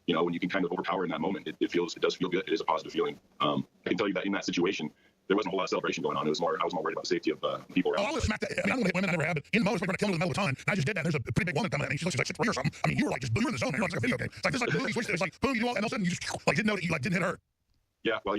R: when you can kind of overpower in that moment, it does feel good. It is a positive feeling. I can tell you that in that situation, there wasn't a whole lot of celebration going on. I was more worried about the safety of people around.
B: I don't want to hit women. I never have. But in the moment, we're going to kill them with a metal ton. And I just did that. And there's a pretty big woman coming in, and she looks like 6'3" or something. You were like you're in the zone. You're like a video game. It's like this, like the movie switched. It's like boom, you do all, and all of a sudden you just didn't know that you didn't hit her.
R: Yeah, well,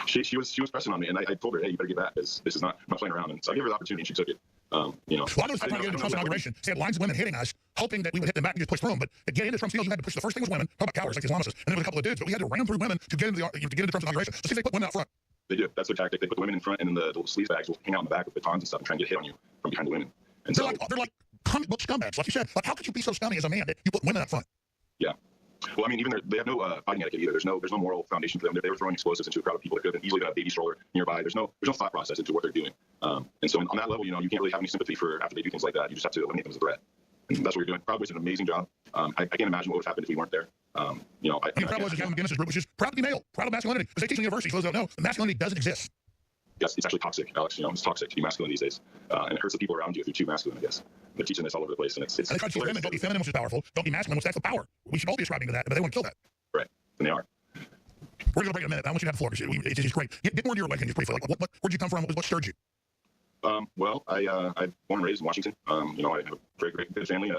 R: she was pressing on me, and I told her, hey, you better get back, because this is I'm not playing around. And so I gave her the opportunity, and she took it.
B: Well, I noticed I tried to get into Trump's inauguration. They had lines of women hitting us, hoping that we would hit them back and just push through them. But to get into Trump's field, you had to push. The first thing was women. Talk about cowards like the Islamists, and then there was a couple of dudes. But we had to ram through women to get into Trump's inauguration. So see if they put women out front.
R: They do. That's their tactic. They put the women in front, and then the sleaze bags will hang out in the back with batons and stuff and try and get hit on you from behind the women. And
B: they're like comic book scumbags, like you said. Like, how could you be so scummy as a man that you put women up front?
R: Yeah. Well, even they have no fighting etiquette either. There's no moral foundation for them. They were throwing explosives into a crowd of people that could have easily got a baby stroller nearby. There's no thought process into what they're doing. And so on that level, you can't really have any sympathy for after they do things like that. You just have to eliminate them as a threat. And that's what you're doing. Proud Boys did an amazing job. I can't imagine what would have happened if we weren't there. Proud Boys is Gavin McGinnis' group, which is proud to be male, proud of masculinity. Because they teach in university, so those don't know, masculinity doesn't exist. Yes, it's actually toxic, Alex. It's toxic to be masculine these days. And it hurts the people around you if you're too masculine, I guess. They're teaching this all over the place, and it's. And
B: they try to teach women, don't be feminine, which is powerful. Don't be masculine, which that's the power. We should all be ascribing to that, but they want to kill that.
R: Right, and they are.
B: We're going to break in a minute. I want you to have the floor, because it's just great. Get more to your awakening, just briefly. Like, where'd you come from? What stirred you?
R: Well, I'm born and raised in Washington. I have a very great family.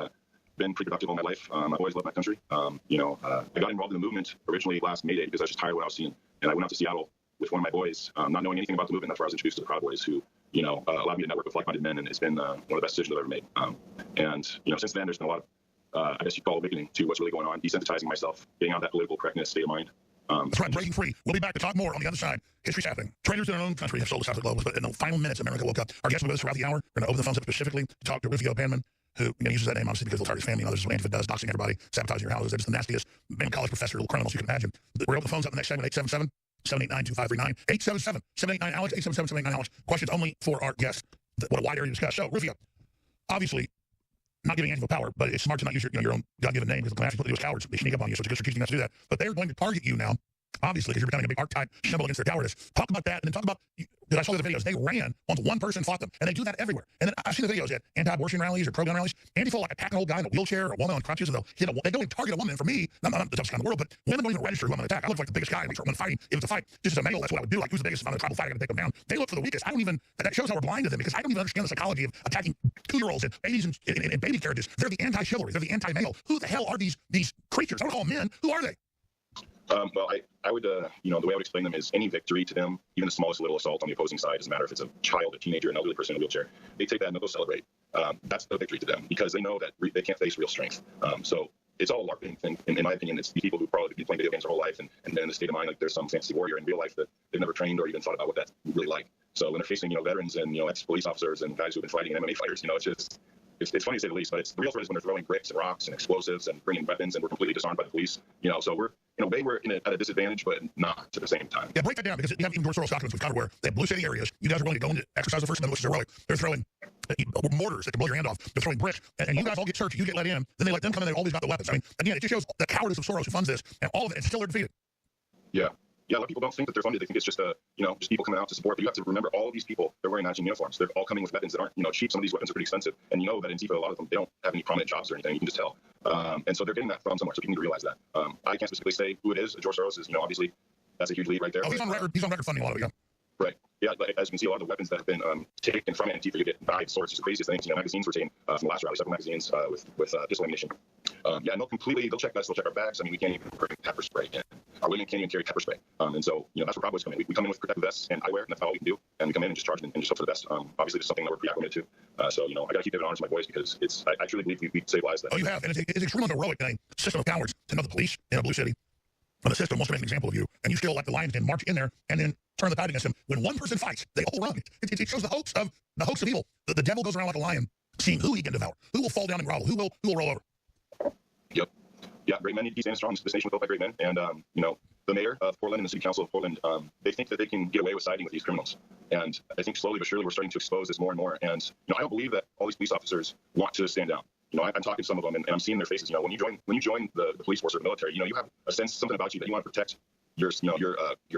R: Been pretty productive all my life. I've always loved my country. I got involved in the movement originally last May Day because I was just tired of what I was seeing, and I went out to Seattle with one of my boys, not knowing anything about the movement. That's where I was introduced to the Proud Boys, who allowed me to network with like-minded men, and it's been one of the best decisions I've ever made. And since then, there's been a lot of, I guess you call it awakening to what's really going on, desensitizing myself, getting out of that political correctness state of mind.
B: That's right, breaking free. We'll be back to talk more on the other side. History's happening. Traitors in our own country have sold us out to the globalists, but in the final minutes, America woke up. Our guests will be with us throughout the hour. We're going to open the phones up specifically to talk to Rufio Panman, who uses that name obviously because they'll target his family and others. What Antifa does, doxing everybody, sabotaging your houses. They're just the nastiest college professor little criminals you can imagine. We're open the phones up in the next segment, 877-789-2539. 877-789-ALEX, 877-789-ALEX. Questions only for our guests. What a wide area to discuss. So, Rufio, obviously, not giving Antifa power, but it's smart to not use your own God-given name because the actually put you as cowards. They sneak up on you, so it's a good strategic not to do that. But they're going to target you now, obviously, because you're becoming a big archetype symbol against their cowardice. Talk about that, and then talk about, because I saw the videos, they ran once one person fought them, and they do that everywhere. And then I've seen the videos at anti-abortion rallies or pro-gun rallies. Antifa will attack an old guy in a wheelchair or a woman on crutches, and they don't even target a woman. For me, I'm not the toughest guy in the world, but women don't even register who I'm going to attack. I look like the biggest guy and when fighting. If it's a fight, just as a male, that's what I would do. Like, who's the biggest? If I'm in a tribal fight, I got to take them down. They look for the weakest. That shows how we're blind to them, because I don't even understand the psychology of attacking 2-year-olds and babies and baby carriages. They're the anti-chivalry. They're the anti-male. Who the hell are these creatures? I don't call them men. Who are they?
R: Well, I would, the way I would explain them is any victory to them, even the smallest little assault on the opposing side, doesn't matter if it's a child, a teenager, an elderly person in a wheelchair, they take that and they'll go celebrate. That's the victory to them because they know that they can't face real strength. So it's all LARPing. And in my opinion, it's people who probably been playing video games their whole life and then in the state of mind, like there's some fantasy warrior in real life that they've never trained or even thought about what that's really like. So when they're facing, veterans and, ex-police officers and guys who've been fighting MMA fighters, it's just, it's funny to say the least, but the real threat is when they're throwing bricks and rocks and explosives and bringing weapons and we're completely disarmed by the police. So we're, in a way, we're at a disadvantage, but not at the same time.
B: Yeah, break that down, because you have even George Soros documents with cover where they have blue city areas. You guys are willing to go into exercise the First Amendment, which is heroic. They're throwing mortars that can blow your hand off. They're throwing bricks, and you guys all get searched. You get let in. Then they let them come in. They always got the weapons. I mean, again, it just shows the cowardice of Soros who funds this, and all of it, and still they're defeated.
R: Yeah. Yeah, a lot of people don't think that they're funded. They think it's just just people coming out to support. But you have to remember, all of these people, they're wearing matching uniforms. They're all coming with weapons that aren't, cheap. Some of these weapons are pretty expensive. And that Antifa, a lot of them, they don't have any prominent jobs or anything. You can just tell. And so they're getting that from somewhere. So people need to realize that. I can't specifically say who it is. George Soros is, obviously, that's a huge lead right there.
B: Oh, he's on record. He's on record funding a lot of it, yeah.
R: Right. Yeah, as you can see, a lot of the weapons that have been taken from Antifa, you get knives, swords, just the craziest things. Magazines were taken from the last rally, several magazines with pistol ammunition. Yeah, and they'll check us, they'll check our bags. I mean, we can't even bring pepper spray in. Our women can't even carry pepper spray. And so, that's where Cowboys come in. We come in with protective vests and eyewear, and that's all we can do. And we come in and just charge and just hope for the best. Obviously, it's something that we're pre-acclimated to. So, I got to keep giving honor to my boys because I truly believe we save lives.
B: Oh, you have. And it's extremely heroic in a system of cowards to know the police in a blue city. When the system wants to make an example of you, and you still, like the Lions, can march in there and then turn the tide against him. When one person fights, they all run. It shows the hoax of evil. The devil goes around like a lion, seeing who he can devour, who will fall down and grovel, who will roll over.
R: Yep. Yeah, great men need to be standing strong. This nation was built by great men, and the mayor of Portland and the city council of Portland, they think that they can get away with siding with these criminals. And I think slowly but surely we're starting to expose this more and more. And I don't believe that all these police officers want to stand down. I'm talking to some of them, and I'm seeing their faces. When you join the police force or the military, you have a sense, something about you that you want to protect your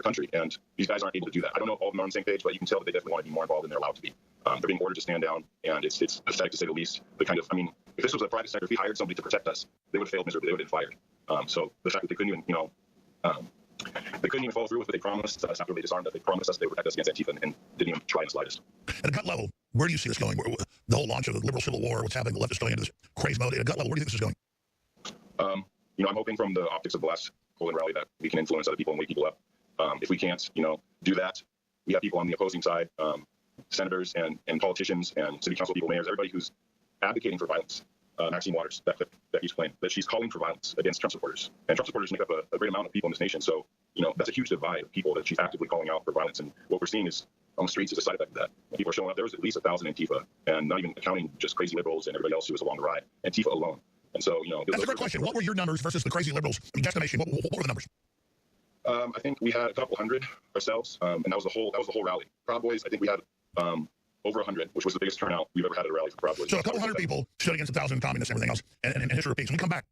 R: country. And these guys aren't able to do that. I don't know if all of them are on the same page, but you can tell that they definitely want to be more involved than they're allowed to be. They're being ordered to stand down, and it's pathetic to say the least. The kind of, if this was a private sector, if we hired somebody to protect us, they would have failed miserably. They would have been fired. So the fact that they couldn't even follow through with what they promised us after they disarmed us. They promised us they would protect us against Antifa and didn't even try in the slightest.
B: At a gut level, where do you see this going? The whole launch of the liberal civil war, what's happening, the left is going into this crazy mode. At a gut level, where do you think this is going?
R: I'm hoping from the optics of the last Poland rally that we can influence other people and wake people up. If we can't, do that, we have people on the opposing side, senators and politicians and city council people, mayors, everybody who's advocating for violence. Maxine Waters, that he's claimed, that she's calling for violence against Trump supporters. And Trump supporters make up a great amount of people in this nation. So, that's a huge divide of people that she's actively calling out for violence. And what we're seeing is on the streets is a side effect of that. When people are showing up, there was at least 1,000 Antifa, and not even counting just crazy liberals and everybody else who was along the ride. Antifa alone. And so,
B: that's a great question. What were your numbers versus the crazy liberals? Guesstimation. What were the numbers?
R: I think we had a couple hundred ourselves, and that was the whole rally. Proud Boys, I think we had over 100, which was the biggest turnout we've ever had at a rally for Proud Boys.
B: So a couple hundred people stood against 1,000 communists and everything else, and history repeats. When we come back,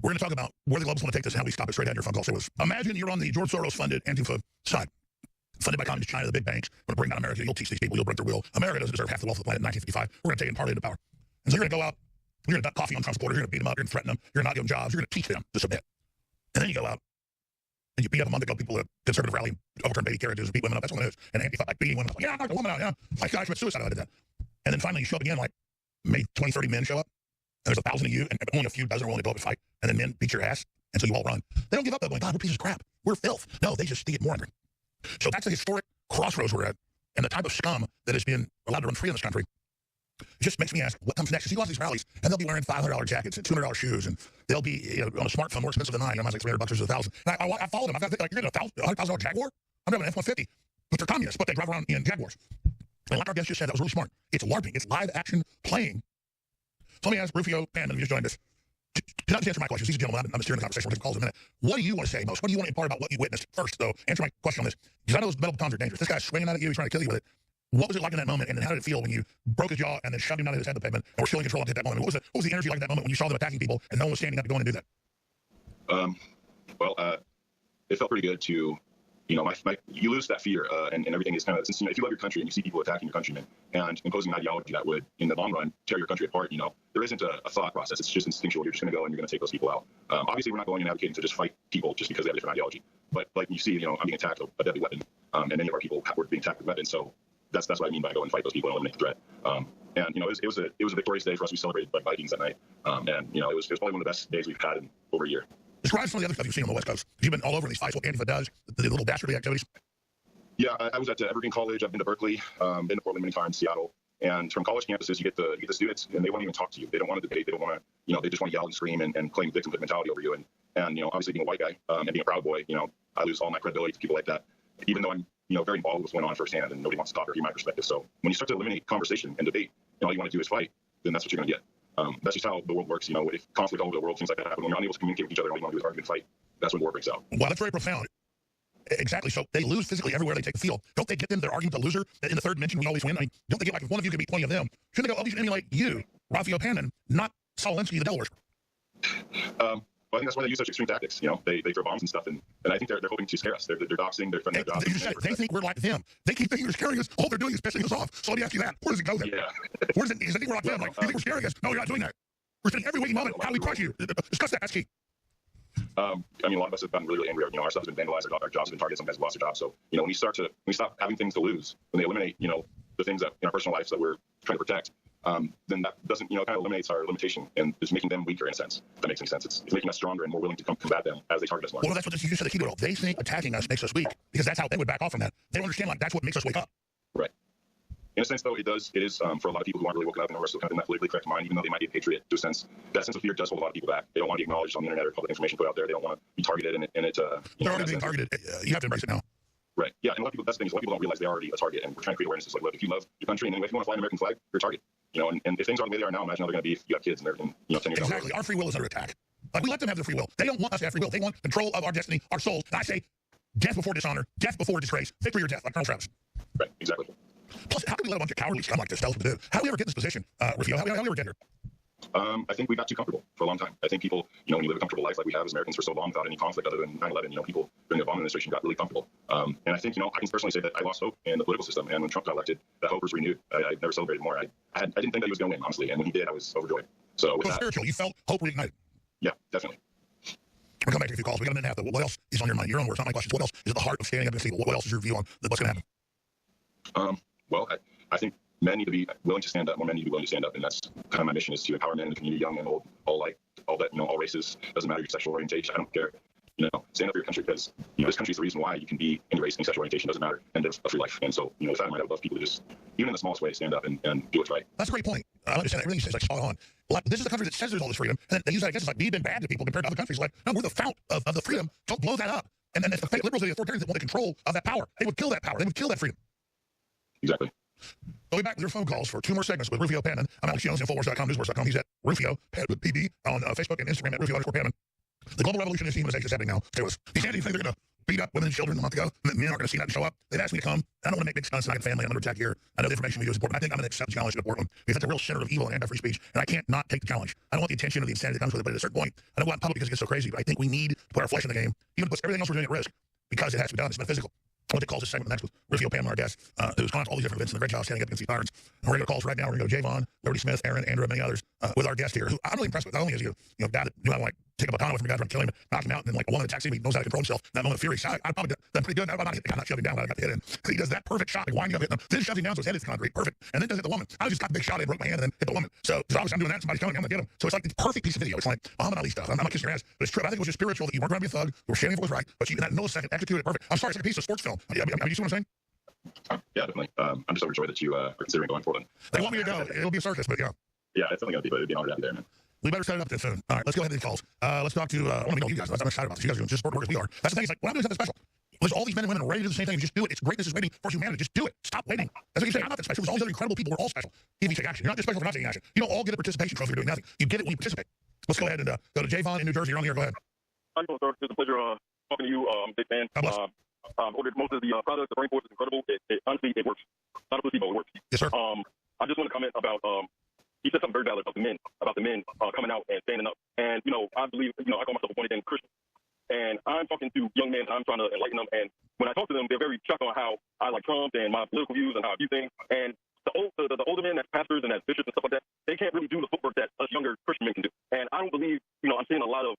B: we're going to talk about where the globalists want to take this and how we stop it straight out of your phone call. So imagine you're on the George Soros-funded Antifa side, funded by communist China, the big banks. We're going to bring down America. You'll teach these people. You'll break their will. America doesn't deserve half the wealth of the planet in 1955. We're going to take it and parlay into power. And so you're going to go out. You're going to duck coffee on Trump supporters. You're going to beat them up. You're going to threaten them. You're going to not give them jobs. You're going to teach them to submit. And then you go out and you beat up a month ago people at a conservative rally, overturn baby carriages, beat women up. That's what it is. And Antifa like beating women up. Like, I knocked a woman out. Yeah, I commit suicide. I did that. And then finally you show up again, like maybe 20, 30 men show up. And there's 1,000 of you, and only a few dozen are willing to go up and fight. And then men beat your ass, and so you all run. They don't give up though, going, God, we're pieces of crap. We're filth. No, they get more angry. So that's the historic crossroads we're at. and the type of scum that has been allowed to run free in this country, it just makes me ask, what comes next? Because you go to these rallies, and they'll be wearing $500 jackets and $200 shoes, and they'll be on a smartphone more expensive than mine. Mine's like $300 versus $1,000. And I followed them. I thought, like, you're getting a $100,000 Jaguar? I'm driving an F-150. But they're communists, but they drive around in Jaguars. And like our guest just said, that was really smart. It's LARPing. It's live action playing. So let me ask Rufio Panman, who just joined us. Not to answer my questions. He's a gentleman. I'm steering the conversation. We'll take calls in a minute. What do you want to say most? What do you want to impart about what you witnessed? First, though, answer my question on this. Because I know those metal batons are dangerous. This guy's swinging at you. He's trying to kill you with it. What was it like in that moment? And then how did it feel when you broke his jaw and then shoved him down to his head on the pavement and were still in control at that moment? What was the energy like in that moment when you saw them attacking people and no one was standing up to go in and do that?
R: Well, it felt pretty good to, you know, you lose that fear and everything is kind of, since, you know, if you love your country and you see people attacking your countrymen and imposing an ideology that would, in the long run, tear your country apart, you know, there isn't a thought process. It's just instinctual. You're just going to go and you're going to take those people out. Obviously, we're not going and advocating to just fight people just because they have a different ideology. But like you see, you know, I'm being attacked with a deadly weapon, and many of our people were being attacked with weapons. So that's what I mean by go and fight those people and eliminate the threat. And you know, it was a victorious day for us. We celebrated like Vikings that night, and you know, it was probably one of the best days we've had in over a year.
B: Describe some of the other stuff you've seen on the West Coast. You've been all over these fights. What Antifa does, the little dastardly activities.
R: Yeah, I was at Evergreen College. I've been to Berkeley, been to Portland many times, Seattle. And from college campuses, you get the students, and they won't even talk to you. They don't want to debate. They don't want to, you know, they just want to yell and scream and claim victimhood mentality over you. And you know, obviously being a white guy and being a Proud Boy, you know, I lose all my credibility to people like that, even though I'm, you know, very involved with what's going on firsthand, and nobody wants to talk or hear my perspective. So when you start to eliminate conversation and debate, and all you want to do is fight, then that's what you're going to get. That's just how the world works. You know, if conflict all over the world, things like that happen, when you're unable to communicate with each other, all you want to do is argue and fight. That's when war breaks out.
B: Wow, that's very profound. Exactly. So they lose physically everywhere they take the field. Don't they get them their argument the loser in the third dimension? We always win. I mean, don't they get like if one of you could beat 20 of them? Shouldn't they go? Oh, you should emulate you, Rufio Panman, not Saul Alinsky, the devil worshiper.
R: Well, I think that's why they use such extreme tactics. You know, they throw bombs and stuff, and I think they're hoping to scare us. They're doxing. They're threatening their jobs.
B: They think we're like them. They keep thinking we're scaring us. All they're doing is pissing us off. So let me ask you that. Where does it go then?
R: Yeah.
B: Where does it? Does it think we're like them? Like, you think we're scaring us? No, you're not doing that. We're spending every waking moment. How do we crush you? Discuss that. That's key.
R: I mean, a lot of us have gotten really, really angry. You know, our stuff has been vandalized, our jobs have been targeted, some guys have lost their jobs. So, you know, when we stop having things to lose, when they eliminate, you know, the things that in our personal lives that we're trying to protect, then that doesn't, you know, kind of eliminates our limitation and is making them weaker in a sense. If that makes any sense. It's making us stronger and more willing to combat them as they target us more.
B: Well, that's what you said the key to it all. They think attacking us makes us weak because that's how they would back off from that. They don't understand like that's what makes us wake up.
R: Right. In a sense, though, it is for a lot of people who aren't really woken up and are still kind of in that politically correct mind, even though they might be a patriot to a sense. That sense of fear does hold a lot of people back. They don't want to be acknowledged on the internet or public information put out there. They don't want to be targeted, and
B: they're already being targeted. You have to embrace it now.
R: Right. Yeah, and a lot of people, that's the thing, is a lot of people don't realize they're already a target, and we're trying to create awareness. It's like, look, if you love your country, and anyway, if you want to fly an American flag, you're a target. You know, and if things are the way they are now, imagine how they're going to be if you have kids and everything, you know, 10 years ago.
B: Exactly. Our free will is under attack. Like, we let them have their free will. They don't want us to have free will. They want control of our destiny, our souls. And I say, death before dishonor, death before disgrace, victory or death, like Colonel Travis.
R: Right, exactly.
B: Plus, how can we let a bunch of cowardly scum like this tell us what to do? How do we ever get in this position, Rufio? How do we ever get here?
R: I think we got too comfortable for a long time. I think people, you know, when you live a comfortable life like we have as Americans for so long without any conflict other than 9/11, you know, people during the Obama administration got really comfortable. And I think, you know, I can personally say that I lost hope in the political system. And when Trump got elected, that hope was renewed. I never celebrated more. I didn't think that he was going to win, honestly. And when he did, I was overjoyed. So with that,
B: spiritual, you felt hope reignited.
R: Yeah, definitely.
B: We'll come back to a few calls. We got a minute and a half. What else is on your mind? Your own words, not my questions. What else is at the heart of standing up and saying, what else is your view on what's going to happen?
R: Well, I think men need to be willing to stand up. More men need to be willing to stand up, and that's kind of my mission: is to empower men in the community, young and old, all that, you know, all races. Doesn't matter your sexual orientation. I don't care. You know, stand up for your country, because, you know, this country is the reason why you can be any race, any sexual orientation. Doesn't matter, and live a free life. And so, you know, with that in mind, I would love people to just, even in the smallest way, stand up and do what's right.
B: That's a great point. I understand everything you say is like spot on. Like, this is a country that says there's all this freedom, and they use that against us. Like, we've been bad to people compared to other countries. Like, no, we're the fount of the freedom. Don't blow that up. And then if the fake liberals are the authoritarians that want the control of that power, they would kill that power. They would kill that freedom.
R: Exactly.
B: We'll be back with your phone calls for 2 more segments with Rufio Panman. I'm Alex Jones, Infowars.com, Newswars.com. He's at Rufio PB on Facebook and Instagram at Rufio_Panman. The global revolution is demonization is happening now. Stay with us. These anti think they're going to beat up women and children a month ago, and that men aren't going to see that and show up. They've asked me to come. I don't want to make big stunts, and I have a family. I'm under attack here. I know the information we do is important. I think I'm going to accept the challenge to Portland, because that's a real center of evil and anti-free speech, and I can't not take the challenge. I don't want the attention or the insanity that comes with it, but at a certain point, I don't go out in public because it gets so crazy, but I think we need to put our flesh in the game, even puts everything else we're doing at risk, because it has to be done. It's metaphysical. I want to call this segment next with Rufio Panman, our guest, who's gone to all these different events in the great job standing up against these tyrants. And we're going to calls right now. We're going to go Javon, Liberty Smith, Aaron, Andrew, and many others with our guest here, who I'm really impressed with. Not only is he a guy that knew how to, like, take a baton away from a guy trying to kill him and knock him out, and then, like, a woman attacks him, he knows how to control himself. In that moment of fury, I probably done pretty good. I'm not hitting the guy, not shoving him down, but I got the hit in. He does that perfect shot, like winding up, hitting him, then shoves him down so his head is concrete, perfect, and then does hit the woman. I just got a big shot, I broke my hand, and then hit the woman. So obviously I'm doing that, somebody's coming, I'm going to get him. So it's like the perfect piece of video. It's like Muhammad Ali stuff. I'm not kissing your ass, but it's true. I think it was just spiritual that you weren't trying to be a thug, you were standing for what's right, but you, in that millisecond, executed it perfect. I'm sorry, it's like a piece of sports film. I mean, you see what I'm saying?
R: Yeah, definitely. I'm just overjoyed that you are considering going for them.
B: They want me to go. It'll be a circus, but yeah.
R: Yeah, it's definitely going to be, but it'd be an honor to have you there, man.
B: We better set it up then soon. All right, let's go ahead and calls. Let's talk to, I want to meet all you guys. I'm excited about this. You guys are just support workers we are. That's the thing. It's like, when I'm doing something special, there's all these men and women ready to do the same thing. Just do it. It's greatness is waiting for humanity. Just do it. Stop waiting. That's what you say. I'm not that special. There's all these other incredible people. We're all special. If you take action. You're not just special for not taking action. You don't all get a participation trophy for doing nothing. You get it when you participate. Let's go ahead and go to Javon in New Jersey. You're on the air. Go ahead.
T: How you doing, sir? It's a pleasure talking to you. I'm a big fan. Ordered most of the products. The Brain Force is incredible. Honestly, it works. Not a placebo. It works.
B: Yes, sir.
T: I just want to comment about he said something very valid about the men coming out and standing up. And, you know, I believe, you know, I call myself a born-again Christian. And I'm talking to young men, and I'm trying to enlighten them. And when I talk to them, they're very shocked on how I like Trump and my political views and how I view things. And the older men, as pastors and as bishops and stuff like that, they can't really do the footwork that us younger Christian men can do. And I don't believe, you know, I'm seeing a lot of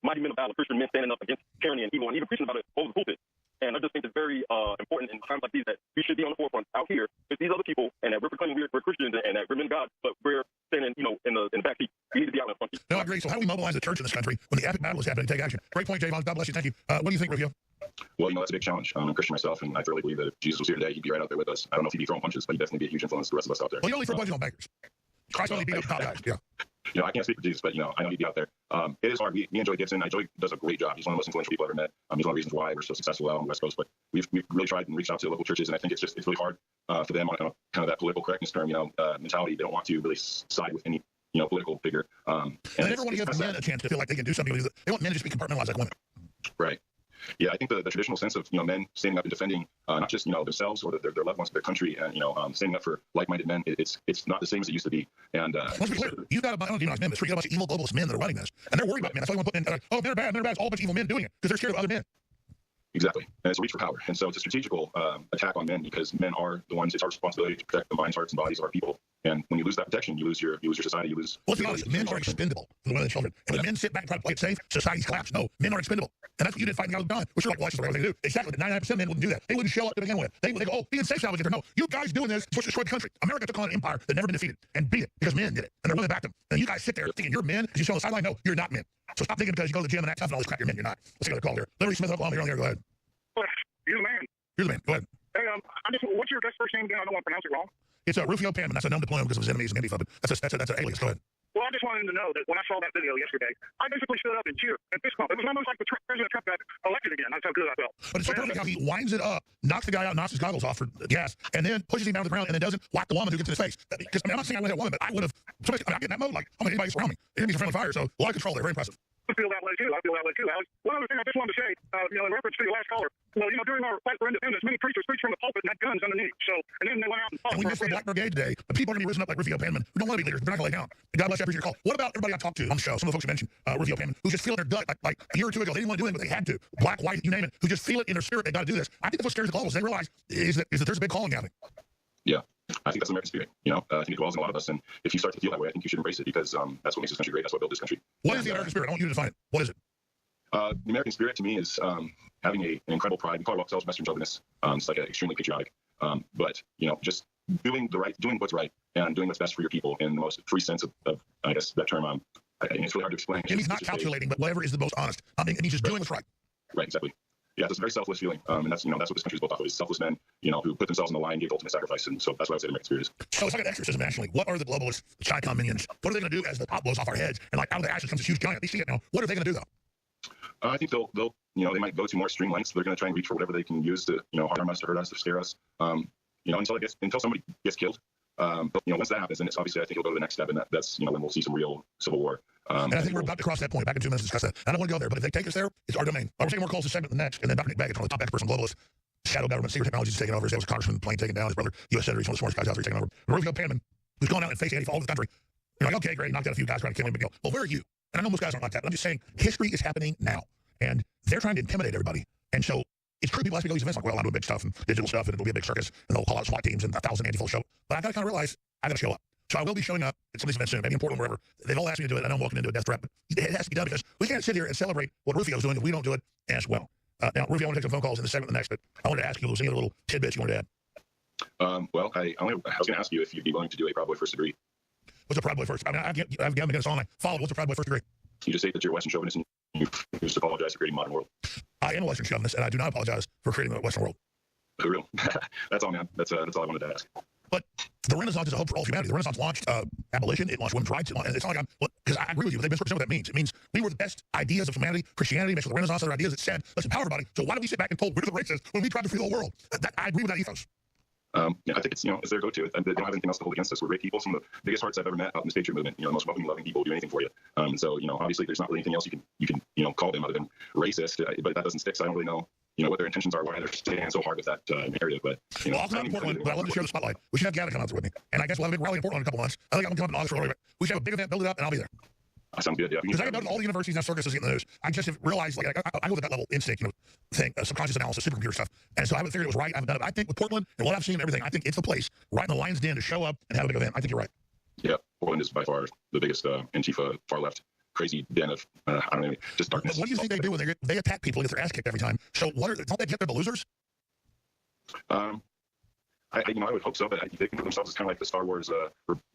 T: mighty men of valor, Christian men standing up against tyranny and evil, and even preaching about it over the pulpit. And I just think it's very important in times like these that we should be on the forefront out here with these other people, and that we're proclaiming we're Christians and that we're men of God, but we're standing, you know, in the backseat. We need to be out in the front seat.
B: No, I agree. So how do we mobilize the church in this country when the epic battle is happening to take action? Great point, Javon. God bless you. Thank you. What do you think, Rufio?
R: Well, you know, that's a big challenge. I'm a Christian myself, and I thoroughly believe that if Jesus was here today, he'd be right out there with us. I don't know if he'd be throwing punches, but he'd definitely be a huge influence to the rest of us out there.
B: Well, you only throw punches on bankers. Christ only beat up top guys. Yeah.
R: You know, I can't speak for Jesus, but, you know, I know he'd be out there. It is hard. Me and Joey Gibson, Joey does a great job. He's one of the most influential people I've ever met. He's one of the reasons why we're so successful out on the West Coast. But we've really tried and reached out to local churches, and I think it's really hard for them on kind of that political correctness term, you know, mentality. They don't want to really side with any, you know, political figure. And
B: they never want to give men a chance to feel like they can do something. They want men to just be compartmentalized like women.
R: Right. Yeah, I think the traditional sense of, you know, men standing up and defending not just, you know, themselves or their loved ones, but their country, and, you know, standing up for like-minded men, it's not the same as it used to be. And
B: let's be clear, you got a bunch of demonized men. You got a bunch of evil globalist men that are running this, and they're worried about men. That's why we want to put in, oh, men are bad. It's all a bunch of evil men doing it because they're scared of other men.
R: Exactly. And it's a reach for power. And so it's a strategical attack on men because men are the ones, it's our responsibility to protect the minds, hearts, and bodies of our people. And when you lose that protection, you lose your society, you lose...
B: Well, let's be honest, men are expendable for the women and children. And when men sit back and try to play it safe, societies collapse. No, men are expendable. And that's what you did fighting out of the gun, which you're like, well, that's the right thing to do. Exactly. 99% of men wouldn't do that. They wouldn't show up to begin with. They go, oh, being safe salvage. No, you guys doing this is what destroyed the country. America took on an empire that never been defeated and beat it because men did it. And they're willing to back them. And you guys sit there thinking you're men because you show on the sideline. No, you're not men. So stop thinking because you go to the gym and act tough and all this crap, you're men. You're not. Let's take another call here. Larry Smith, Oklahoma, you're on the air. Go ahead.
T: You're the man.
B: You're the man. Go ahead.
T: Hey, what's your guest first name again? I don't want to pronounce it wrong.
B: It's Rufio Panman. That's a known deployment because of his enemies and Antifa, but that's an alias. Go ahead.
T: Well, I just wanted to know that when I saw that video yesterday, I basically stood up and cheered and fist bump. It was almost like President Trump got elected again. That's how good I felt.
B: But it's so perfect how he winds it up, knocks the guy out, knocks his goggles off for gas, and then pushes him down to the ground and then doesn't whack the woman who gets in his face. Because, I mean, I'm not saying I would hit a woman, but I would have. I get in that mode, like, I'm going to anybody surround me. Enemies are friendly fire, so a lot of control there. Very impressive.
T: I feel that way too, Alex. One other thing I just wanted to say, you know, in reference to your last caller, well, you know, during our fight for independence, many preachers preached from the pulpit and had guns underneath. So, and then they went out and fought.
B: And we missed the Black Brigade today, but people are going to be risen up like Rufio Panman, who don't want to be leaders. They're not going to lay down. God bless you. I appreciate your call. What about everybody I talked to on the show? Some of the folks you mentioned, Rufio Panman, who just feel in their gut, like a year or two ago, they didn't want to do it, but they had to. Black, white, you name it, who just feel it in their spirit. They got to do this. I think that's what scares the globals. They realize is that there's a big calling happening.
R: Yeah. I think that's the American spirit. You know, I think it dwells in a lot of us. And if you start to feel that way, I think you should embrace it because that's what makes this country great. That's what built this country.
B: What is the American spirit? I want you to define it. What is it?
R: The American spirit to me is having an incredible pride. We call ourselves Western chauvinists. It's like extremely patriotic. But, you know, just doing what's right and doing what's best for your people in the most free sense of I guess, that term. It's really hard to explain.
B: It means not calculating, but whatever is the most honest. I mean, it means just doing what's right.
R: Right, exactly. Yeah, it's a very selfless feeling, and that's what this country is built off of. Is selfless men, you know, who put themselves on the line, gave ultimate sacrifice, and so that's why I would say the American spirit is.
B: So it's like an exorcism nationally. What are the globalists, the Chi-Com minions? What are they going to do as the top blows off our heads and like out of the ashes comes this huge giant? They see it now. What are they going to do though?
R: I think they'll you know, they might go to more extreme lengths. They're going to try and reach for whatever they can use to, you know, harm us, to hurt us, to scare us. You know, until somebody gets killed. But you know, once that happens, then it's obviously I think it'll go to the next step, and that's you know when we'll see some real civil war.
B: And I think we're about to cross that point. Back in 2 minutes to discuss that. I don't want to go there, but if they take us there, it's our domain. We're taking more calls this segment than the next, and then Dr. Nick Baggett's one of the top expert on globalist shadow government, secret technologies taking over. His dad was a congressman, plane taken down. His brother, U.S. senator, he's one of the smartest guys out there taking over. Rufio Panman, who's gone out and faced Antifa all over the country. You're like, okay, great, knocked out a few guys trying to kill him, big deal. Well, where are you? And I know most guys aren't like that, but I'm just saying history is happening now, and they're trying to intimidate everybody. And so it's true, people ask me to go to these events like, well, I'm doing big stuff and digital stuff, and it'll be a big circus, and they'll call out SWAT teams and 1,000 Antifa show. But I got to kind of realize I got to show up. So I will be showing up at some of these events soon, maybe in Portland, wherever. They've all asked me to do it. I know I'm walking into a death threat, but it has to be done because we can't sit here and celebrate what Rufio's doing if we don't do it as well. Now, Rufio, I want to take some phone calls in the segment the next, but I wanted to ask you, was any other little tidbits you wanted to
R: add? Well, I was going to ask you if you'd be willing to do a Proud Boy First Degree.
B: What's a Proud Boy First? I mean, I've given this song I followed. What's a Proud Boy First Degree?
R: You just say that you're a Western chauvinist and you just apologize for creating a modern world.
B: I am a Western chauvinist, and I do not apologize for creating a Western world.
R: For real. That's all, man. That's all I wanted to ask.
B: But the Renaissance is a hope for all humanity. The Renaissance launched abolition. It launched women's rights. It's not like because I agree with you, but they misrepresent what that means. It means we were the best ideas of humanity. Christianity mixed with the Renaissance, other ideas that said, let's empower everybody. So why do we sit back and told we're the racists when we tried to free the whole world? I agree with that ethos.
R: Yeah, I think it's, it's their go-to. They don't have anything else to hold against us. We're great people. Some of the biggest hearts I've ever met out in this patriot movement. The most welcoming, loving people will do anything for you. So, obviously there's not really anything else you can call them other than racist, but that doesn't stick. So I don't really know, what their intentions are, why they're staying so hard with that narrative. But,
B: well, I'll come out in Portland, but I love to share the spotlight. We should have Gavin come out there with me. And I guess we'll have a big rally in Portland in a couple months. I think I'm going to come up in August for a little bit. We should have a big event, build it up, and I'll be there.
R: That sounds good, yeah.
B: Because I can go to all the universities and circuses in the news. I just have realized, I go to that level instinct, thing, subconscious analysis, supercomputer stuff. And so I haven't figured it was right. I haven't done it. I think with Portland and what I've seen and everything, I think it's the place right in the lion's den to show up and have a big event. I think you're right.
R: Yeah, Portland is by far the biggest Antifa far left crazy den of, I don't know, just darkness.
B: But what do you think they do when they attack people and get their ass kicked every time? So don't they get the losers?
R: I would hope so, but they think of themselves as kind of like the Star Wars,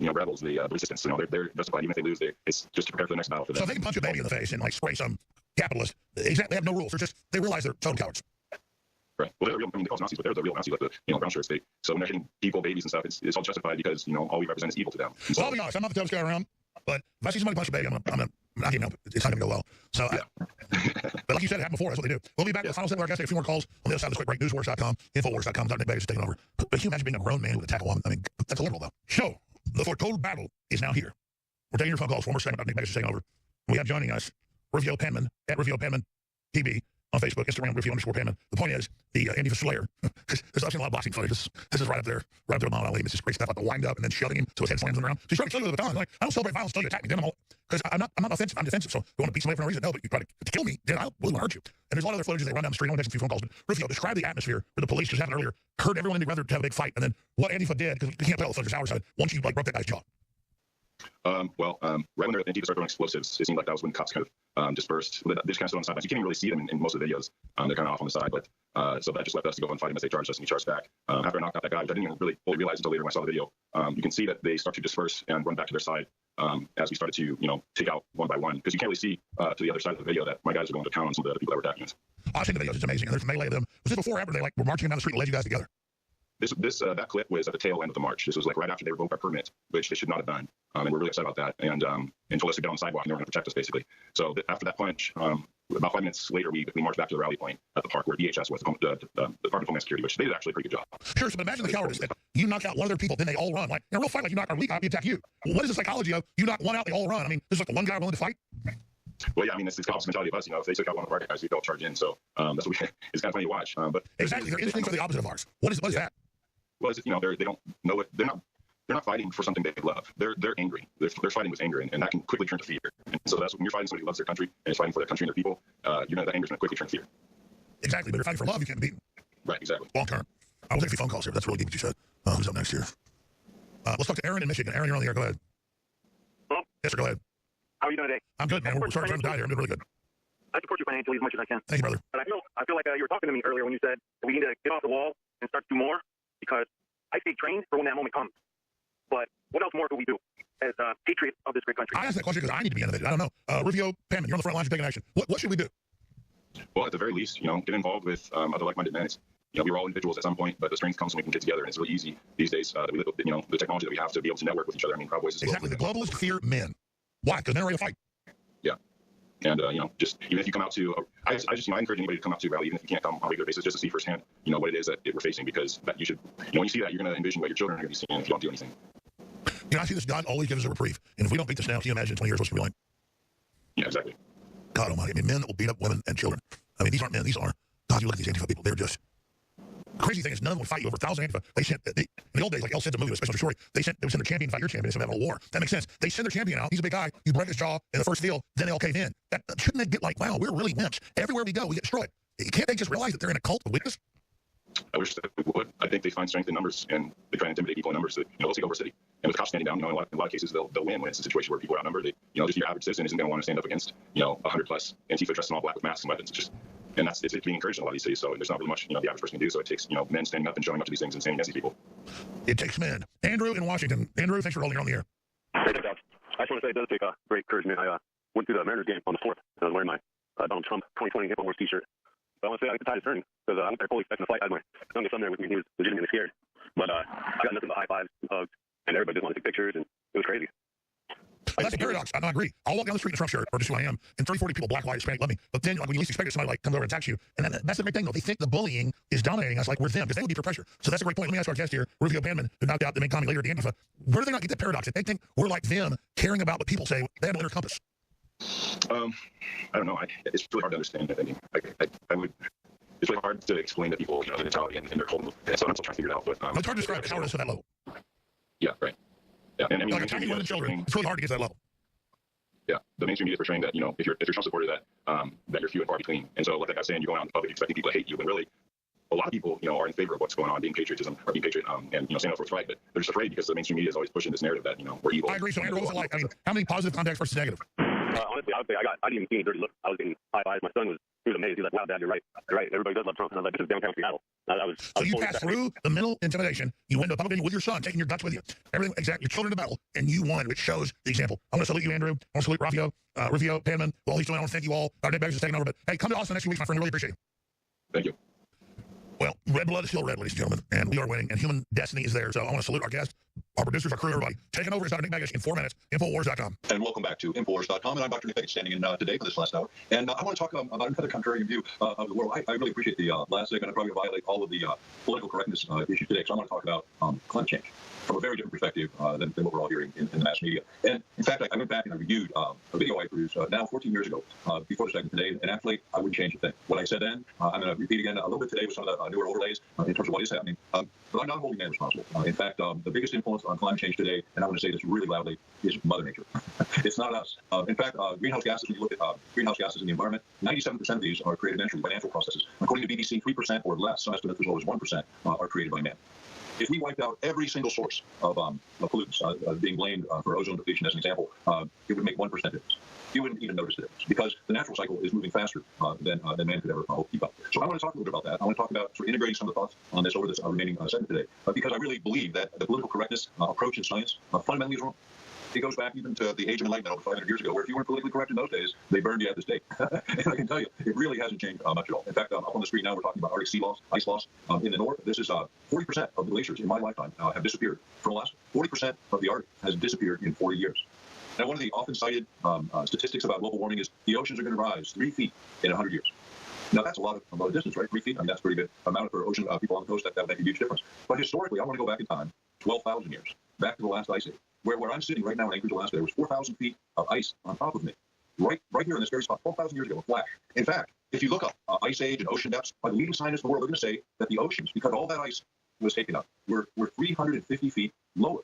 R: rebels, the resistance. They're justified even if they lose. It's just to prepare for the next battle for them.
B: So if they can punch a baby in the face and spray some capitalist, exactly, they have no rules. They realize they're total cowards.
R: Right. Well, they're the real. They call us Nazis, but they're the real Nazis, like the brown shirt state. So when they're hitting people, babies, and stuff, it's all justified because all we represent is evil to them.
B: Well, I'll be honest. I'm not the toughest guy around, but if I see somebody punch a baby, I can't help it. It's not going to go well. So, yeah. But like you said, it happened before. That's what they do. We'll be back with the final segment. Our guys take a few more calls on the other side of this quick break. Newswars.com, Infowars.com. Nick Vegas is taking over. But can you imagine being a grown man who would attack a woman? I mean, that's a liberal, though. So, the foretold battle is now here. We're taking your phone calls. One more segment. Nick Vegas is taking over. We have joining us Rivio Penman at Rivio Penman TV on Facebook, Instagram, Rivio_Penman. The point is, the Antifa Slayer. There's actually a lot of boxing footage. This is right up there with Muhammad Ali. It's just great stuff, like the wind up and then shoving him so his head slams on the ground. So he's trying to kill you with a baton. Like, I don't celebrate violence until you attack me. Then because I'm not offensive. I'm defensive. So you want to beat somebody for no reason? No, but you try to kill me, then I will hurt you. And there's a lot of other footage they run down the street. I want to take a few phone calls. But Rivio, describe the atmosphere where the police just happened earlier. Heard everyone in rather to have a big fight, and then what Antifa did, because you can't tell the footage our side, once you broke that guy's jaw.
R: Right when Antifa started throwing explosives, it seemed like that was when cops kind of dispersed. They just kind of stood on the sidelines. You can't even really see them in most of the videos. They're kind of off on the side, but so that just left us to go and fight him as they charged us, and he charged back. After I knocked out that guy, which I didn't even really fully realize until later when I saw the video, you can see that they start to disperse and run back to their side as we started to, take out one by one, because you can't really see to the other side of the video that my guys are going to town on some of the people that were attacking us.
B: I've seen the videos. It's amazing. And there's melee of them. Was this before or after they were marching down the street and led you guys together?
R: That clip was at the tail end of the march. This was right after they revoked our permit, which they should not have done. And we're really upset about that. And told us to get on the sidewalk and they were going to protect us, basically. So after that punch, about 5 minutes later, we marched back to the rally point at the park where DHS was, the Department of Homeland Security, which they did actually a pretty good job.
B: Sure, so but imagine the cowardice that you knock out one of their people, then they all run. Like, in a real fight, like you knock our lead out, we attack you. What is the psychology of you knock one out, they all run? I mean, there's like the one guy willing to fight.
R: Well, yeah, I mean, it's the opposite mentality of us. If they took out one of our guys, we don't charge in. So that's what it's kind of funny to watch. But
B: exactly, their instincts are the opposite of ours. What is that?
R: Well, they don't know it. They're not fighting for something they love. They're angry. They're fighting with anger, and that can quickly turn to fear. And so that's when you're fighting somebody who loves their country and is fighting for their country and their people. That anger is going to quickly turn to fear.
B: Exactly, but if you're fighting for love, you can't beat them.
R: Right, exactly.
B: Long term. I will take a few phone calls here. That's really deep what you said. Who's up next here? Let's talk to Aaron in Michigan. Aaron, you're on the air. Go ahead.
U: Hello?
B: Yes, sir. Go ahead.
U: How are you doing today?
B: I'm good, man. We're sorry to die here. I'm doing really good.
U: I support you financially as much as I can.
B: Thank you, brother.
U: But I feel like you were talking to me earlier when you said that we need to get off the wall and start to do more, because I stay trained for when that moment comes. But what else more could we do as patriots of this great country?
B: I asked that question because I need to be innovative. I don't know. Rivio Penman, you're on the front lines of taking action. What should we do?
R: Well, at the very least, get involved with other like-minded men. We were all individuals at some point, but the strength comes when we can get together, and it's really easy these days. The technology that we have to be able to network with each other. I mean, Proud Boys is
B: exactly. The globalists fear men. Why? Because men are ready to fight.
R: Yeah. And, just even if you come out to, I encourage anybody to come out to a rally, even if you can't come on a regular basis, just to see firsthand, what it is that we're facing, because that you should, when you see that, you're going to envision what your children are going to be seeing if you don't do anything.
B: I see this God always gives us a reprieve. And if we don't beat this now, can you imagine 20 years what's going to be like?
R: Yeah, exactly.
B: God almighty. I mean, men that will beat up women and children. I mean, these aren't men. These are, God, you look at these Antifa people. They're just, the crazy thing is none of them would fight you over 1,000 Antifa. In the old days, like El said, the movie, a special story, they would send their champion to fight your champion instead of having a war. That makes sense. They send their champion out. He's a big guy. You break his jaw in the first field, then they all cave in. Shouldn't they get like, wow, we're really wimps. Everywhere we go, we get destroyed. Can't they just realize that they're in a cult of weakness?
R: I wish that we would. I think they find strength in numbers, and they try to intimidate people in numbers. They'll take over a city. And with cops standing down, in a lot of cases, they'll win when it's a situation where people are outnumbered. Just your average citizen isn't going to want to stand up against, 100 plus Antifa dressed in all black with masks and weapons. It's being encouraged in a lot of these cities. So there's not really much, the average person can do. So it takes, men standing up and showing up to these things and standing against these people.
B: It takes men. Andrew in Washington. Andrew, thanks for holding on the air.
U: Hey, Doc. I just want to say it does take great encouragement. I went to the Mariners game on the 4th, and I was wearing my Donald Trump 2020 Infowars t-shirt. So I want to say I think the tide is turning because I went there fully expecting a fight. I had my youngest son there with me. He was legitimately scared. But I got nothing but high fives and hugs, and everybody just wanted to take pictures, and it was crazy.
B: Well, that's the paradox. I agree. I'll walk down the street in a Trump shirt, or just who I am, and 30, 40 people, black, white, Hispanic, love me. But then, like, when you least expect it, somebody like comes over and attacks you. And that's the great thing, though. They think the bullying is dominating us like we're them, because they would be for pressure. So that's a great point. Let me ask our guest here, Rufio Panman, who knocked out the main commie leader, the Antifa. Where do they not get that paradox? That they think we're like them, caring about what people say. They have no inner compass.
R: I don't know. It's really hard to understand. I mean, I would. It's really hard to explain to people, the mentality and their whole. And so I'm still trying to figure it out. But
B: it's hard to describe how it is to that level.
R: Yeah, right. Yeah, and I mean,
B: like attacking women and children, it's really hard to get to that level.
R: Yeah, the mainstream media is portraying that, if you're Trump supporter, that you're few and far between. And so, like that guy's saying, you're going out in public expecting people to hate you, when really, a lot of people, are in favor of what's going on, being patriotism or being patriot, and saying up for what's right. But they're just afraid because the mainstream media is always pushing this narrative that we're evil.
B: I agree. So Andrew, what was it like? I mean, how many positive contacts versus negative?
U: Honestly, I would say I didn't even see any dirty look. I was getting high fives. My son was amazed. He's like, "Wow, Dad, you're right. You're right. Everybody does love Trump." And I was like, "This is downtown Seattle." So
B: you passed through the mental intimidation. You went to a public meeting with your son, taking your guts with you. Everything exactly. Your children to battle, and you won, which shows the example. I want to salute you, Andrew. I want to salute Rufio Panman. Well, he's doing. I want to thank you all. Our day baggage is taking over. But hey, come to Austin next few weeks, my friend. Really appreciate it.
R: Thank you.
B: Well, red blood is still red, ladies and gentlemen, and we are winning, and human destiny is there. So I want to salute our guests, our producers, our crew, everybody. Taking over is Dr. Nick Baggage in 4 minutes. Infowars.com.
E: And welcome back to Infowars.com, and I'm Dr. Nick Baggage standing in today for this last hour. And I want to talk about another contrarian view of the world. I really appreciate the last segment. I'm probably going to violate all of the political correctness issues today, so I want to talk about climate change from a very different perspective than what we're all hearing in the mass media. And in fact, I went back and I reviewed a video I produced now 14 years ago before the segment today, and actually I wouldn't change a thing. What I said then, I'm going to repeat again a little bit today with some of the newer overlays in terms of what is happening. But I'm not holding man responsible. In fact, the biggest influence on climate change today, and I want to say this really loudly, is Mother Nature. It's not us. In fact, greenhouse gases, when you look at greenhouse gases in the environment, 97% of these are created naturally by natural processes. According to BBC, 3% or less, some estimates as low as 1%, are created by man. If we wiped out every single source of pollutants being blamed for ozone depletion, as an example, it would make 1% difference. You wouldn't even notice the difference because the natural cycle is moving faster than man could ever keep up. So I want to talk a little bit about that. I want to talk about sort of integrating some of the thoughts on this over this remaining segment today because I really believe that the political correctness approach in science fundamentally is wrong. It goes back even to the Age of Enlightenment over 500 years ago, where if you weren't politically correct in those days, they burned you at the stake. And I can tell you, it really hasn't changed much at all. In fact, up on the street now, we're talking about Arctic sea loss, ice loss in the north. This is 40% of the glaciers in my lifetime have disappeared from Alaska. 40% of the Arctic has disappeared in 40 years. Now, one of the often cited statistics about global warming is the oceans are going to rise 3 feet in 100 years. Now, that's a lot of distance, right? 3 feet. I mean, that's a pretty good amount for ocean people on the coast. That would make a huge difference. But historically, I want to go back in time, 12,000 years, back to the last ice age, where I'm sitting right now in Anchorage, Alaska. There was 4,000 feet of ice on top of me, right here in this very spot, 12,000 years ago, a flash. In fact, if you look up ice age and ocean depths, by the leading scientists in the world, they're going to say that the oceans, because all that ice was taken up, were 350 feet lower.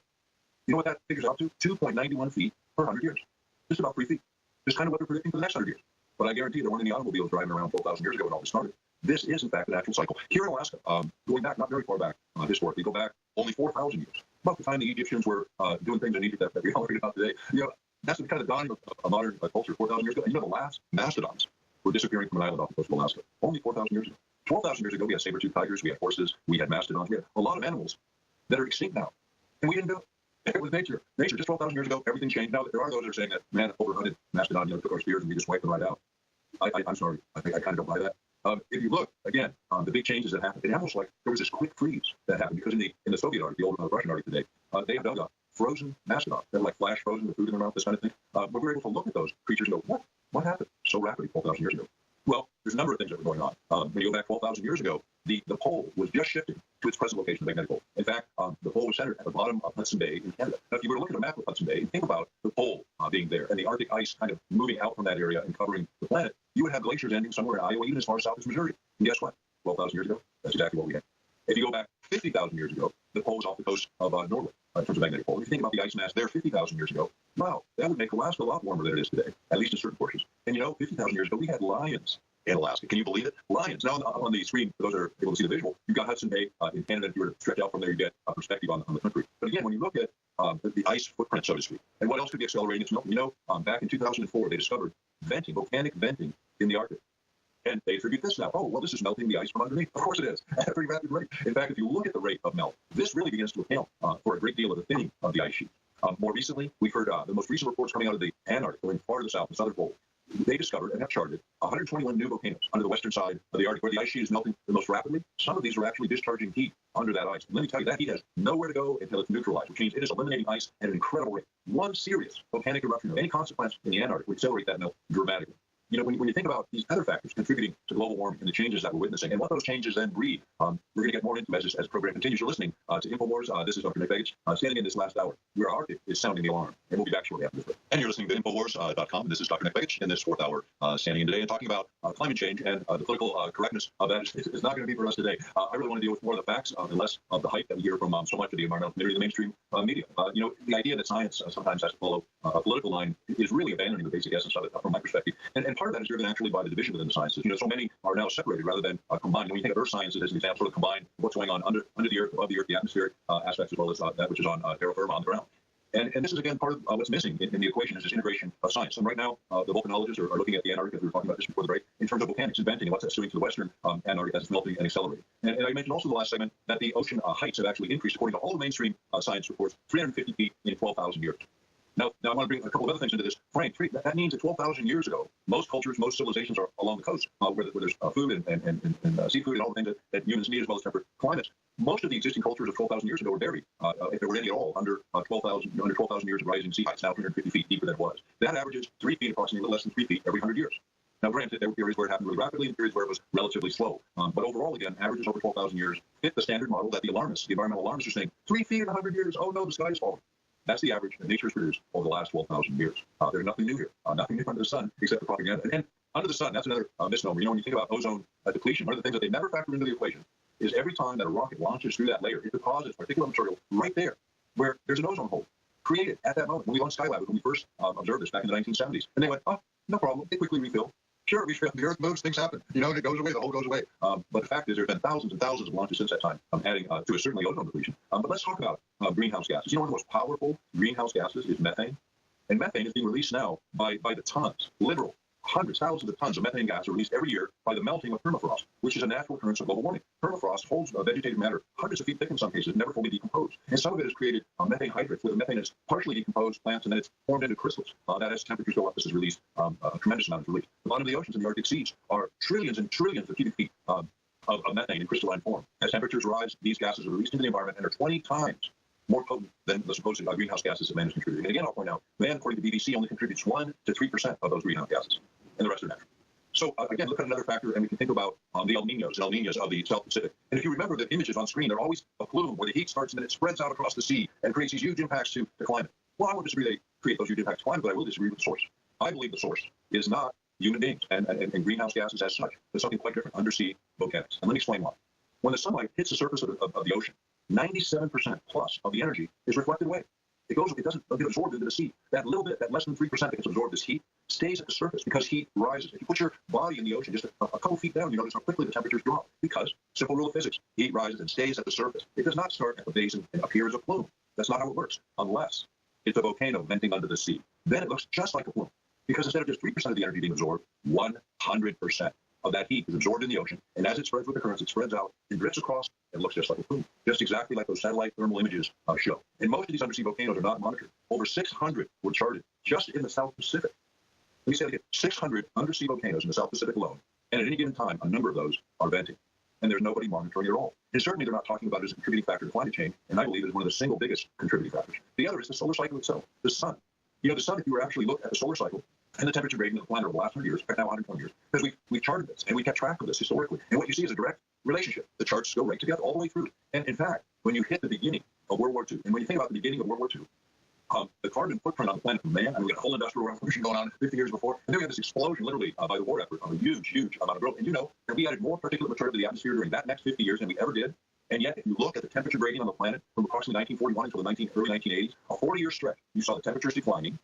E: You know what that figures out to? 2.91 feet per 100 years. Just about 3 feet. Just kind of what they're predicting for the next 100 years. But I guarantee there weren't any automobiles driving around 12,000 years ago when all this started. This is, in fact, the natural cycle. Here in Alaska, going back not very far back historically, go back only 4,000 years. About the time the Egyptians were doing things in Egypt that we all read about today. That's the kind of dawning of a modern culture 4,000 years ago. And the last mastodons were disappearing from an island off the coast of Alaska. Only 4,000 years ago. 12,000 years ago, we had saber-toothed tigers, we had horses, we had mastodons, we had a lot of animals that are extinct now. And we didn't do it. It was nature. Nature, just 12,000 years ago, everything changed. Now, there are those that are saying that man overhunted mastodon, took our spears and we just wiped them right out. I'm sorry. I kind of don't buy that. If you look, again, the big changes that happened, it almost like there was this quick freeze that happened because in the Soviet Arctic, the old Russian Arctic today, they have dug up frozen mastodon. They're like flash frozen with food in their mouth, this kind of thing. But we were able to look at those creatures and go, what happened so rapidly 12,000 years ago? Well, there's a number of things that were going on. When you go back 12,000 years ago, the pole was just shifting to its present location, the magnetic pole. In fact, the pole was centered at the bottom of Hudson Bay in Canada. Now, if you were to look at a map of Hudson Bay and think about the pole being there and the Arctic ice kind of moving out from that area and covering the planet, you would have glaciers ending somewhere in Iowa, even as far south as Missouri. And guess what? 12,000 years ago, that's exactly what we had. If you go back 50,000 years ago, the pole was off the coast of Norway in terms of magnetic pole. If you think about the ice mass there 50,000 years ago, wow, that would make Alaska a lot warmer than it is today, at least in certain portions. And 50,000 years ago, we had lions in Alaska. Can you believe it? Lions. Now, on the screen, for those that are able to see the visual, you've got Hudson Bay in Canada. If you were to stretch out from there, you get a perspective on the country. But again, when you look at the ice footprint, so to speak, and what else could be accelerating its melting? Back in 2004, they discovered venting, volcanic venting in the Arctic. And they attribute this now. Oh, well, this is melting the ice from underneath. Of course it is, at a pretty rapid rate. In fact, if you look at the rate of melt, this really begins to account for a great deal of the thinning of the ice sheet. More recently, we've heard the most recent reports coming out of the Antarctic, going far to the south, the southern pole. they discovered and have charted 121 new volcanoes under the western side of the Arctic, where the ice sheet is melting the most rapidly. Some of these are actually discharging heat under that ice. And let me tell you, that heat has nowhere to go until it's neutralized, which means it is eliminating ice at an incredible rate. One serious volcanic eruption of any consequence in the Antarctic would accelerate that melt dramatically. You know, when you think about these other factors contributing to global warming and the changes that we're witnessing and what those changes then breed, we're going to get more into as the program continues. You're listening to Infowars. This is Dr. Nick Begich, standing in this last hour where our Arctic is sounding the alarm. And we'll be back shortly after this break. And you're listening to Infowars.com. This is Dr. Nick Begich in this fourth hour, standing in today and talking about climate change and the political correctness of that is not going to be for us today. I really want to deal with more of the facts and less of the hype that we hear from so much of the environmental community, the mainstream media. You know, the idea that science sometimes has to follow a political line is really abandoning the basic essence of it from my perspective. And part of that is driven actually by the division within the sciences. You know, so many are now separated rather than combined. When you think of earth sciences as an example, sort of combine what's going on under the earth, above the earth, the atmospheric aspects, as well as that which is on terra firma, on the ground. And this is, again, part of what's missing in the equation is this integration of science. And right now, the volcanologists are looking at the Antarctic, as we were talking about just before the break, in terms of volcanics and venting and what's doing to the western Antarctic as it's melting and accelerating. And I mentioned also in the last segment that the ocean heights have actually increased, according to all the mainstream science reports, 350 feet in 12,000 years. Now I want to bring a couple of other things into this frame. That means that 12,000 years ago, most cultures, most civilizations are along the coast, where there's food and seafood and all the things that humans need, as well as temperate climates. Most of the existing cultures of 12,000 years ago were buried, if there were any at all, under 12,000 years of rising sea heights, now 350 feet deeper than it was. That averages 3 feet, approximately a little less than 3 feet every 100 years. Now, granted, there were periods where it happened really rapidly and periods where it was relatively slow. But overall, again, averages over 12,000 years fit the standard model that the alarmists, the environmental alarmists, are saying 3 feet in 100 years. Oh no, the sky is falling. That's the average that nature has produced over the last 12,000 years. There's nothing new here, nothing new under the sun except for propaganda. And under the sun, that's another misnomer. You know, when you think about ozone depletion, one of the things that they never factor into the equation is every time that a rocket launches through that layer, it deposits particulate material right there, where there's an ozone hole created at that moment. When we launched Skylab, when we first observed this back in the 1970s, and they went, oh, no problem, they quickly refill. Sure, the Earth moves, things happen. You know, and it goes away, the hole goes away. But the fact is, there have been thousands and thousands of launches since that time, adding to a certainly ozone depletion. But let's talk about greenhouse gases. You know, one of the most powerful greenhouse gases is methane. And methane is being released now by the tons, literal hundreds, thousands of tons of methane gas are released every year by the melting of permafrost, which is a natural occurrence of global warming. Permafrost holds vegetative matter hundreds of feet thick in some cases, never fully decomposed. And some of it has created methane hydrates, where the methane is partially decomposed plants and then it's formed into crystals. That as temperatures go up, this is released, a tremendous amount of release. The bottom of the oceans and the Arctic seas are trillions and trillions of cubic feet of methane in crystalline form. As temperatures rise, these gases are released into the environment and are 20 times more potent than the supposed greenhouse gases that man is contributing. And again, I'll point out, man, according to the BBC, only contributes 1 to 3% of those greenhouse gases, and the rest are natural. So again, look at another factor, and we can think about the El Niños of the South Pacific. And if you remember the images on screen, they're always a plume where the heat starts and then it spreads out across the sea and creates these huge impacts to the climate. Well, I won't disagree they create those huge impacts to climate, but I will disagree with the source. I believe the source is not human beings and greenhouse gases as such, but something quite different, undersea volcanics. And let me explain why. When the sunlight hits the surface of the ocean, 97% plus of the energy is reflected away. It doesn't get absorbed into the sea. That little bit, that less than 3% that gets absorbed as heat, stays at the surface because heat rises. If you put your body in the ocean just a couple feet down, you notice how quickly the temperatures drop because, simple rule of physics, heat rises and stays at the surface. It does not start at the base and appear as a plume. That's not how it works, unless it's a volcano venting under the sea. Then it looks just like a plume because instead of just 3% of the energy being absorbed, 100% of that heat is absorbed in the ocean, and as it spreads with the currents, it spreads out and drifts across and looks just like a plume, just exactly like those satellite thermal images show. And most of these undersea volcanoes are not monitored. Over 600 were charted just in the South Pacific. Let me say it again, 600 undersea volcanoes in the South Pacific alone, and at any given time, a number of those are venting. And there's nobody monitoring at all. And certainly they're not talking about it as a contributing factor to climate change, and I believe it is one of the single biggest contributing factors. The other is the solar cycle itself, the sun. You know, the sun, if you were actually look at the solar cycle and the temperature gradient of the planet over the last 100 years, now 120 years, because we've charted this and we kept track of this historically. And what you see is a direct relationship. The charts go right together all the way through. And in fact, when you hit the beginning of World War II, and when you think about the beginning of World War II, the carbon footprint on the planet from man, and we got a whole industrial revolution going on 50 years before, and then we had this explosion literally by the war effort of a huge, huge amount of growth. And you know that we added more particulate material to the atmosphere during that next 50 years than we ever did. And yet, if you look at the temperature gradient on the planet from approximately 1941 until the early 1980s, a 40-year stretch, you saw the temperatures declining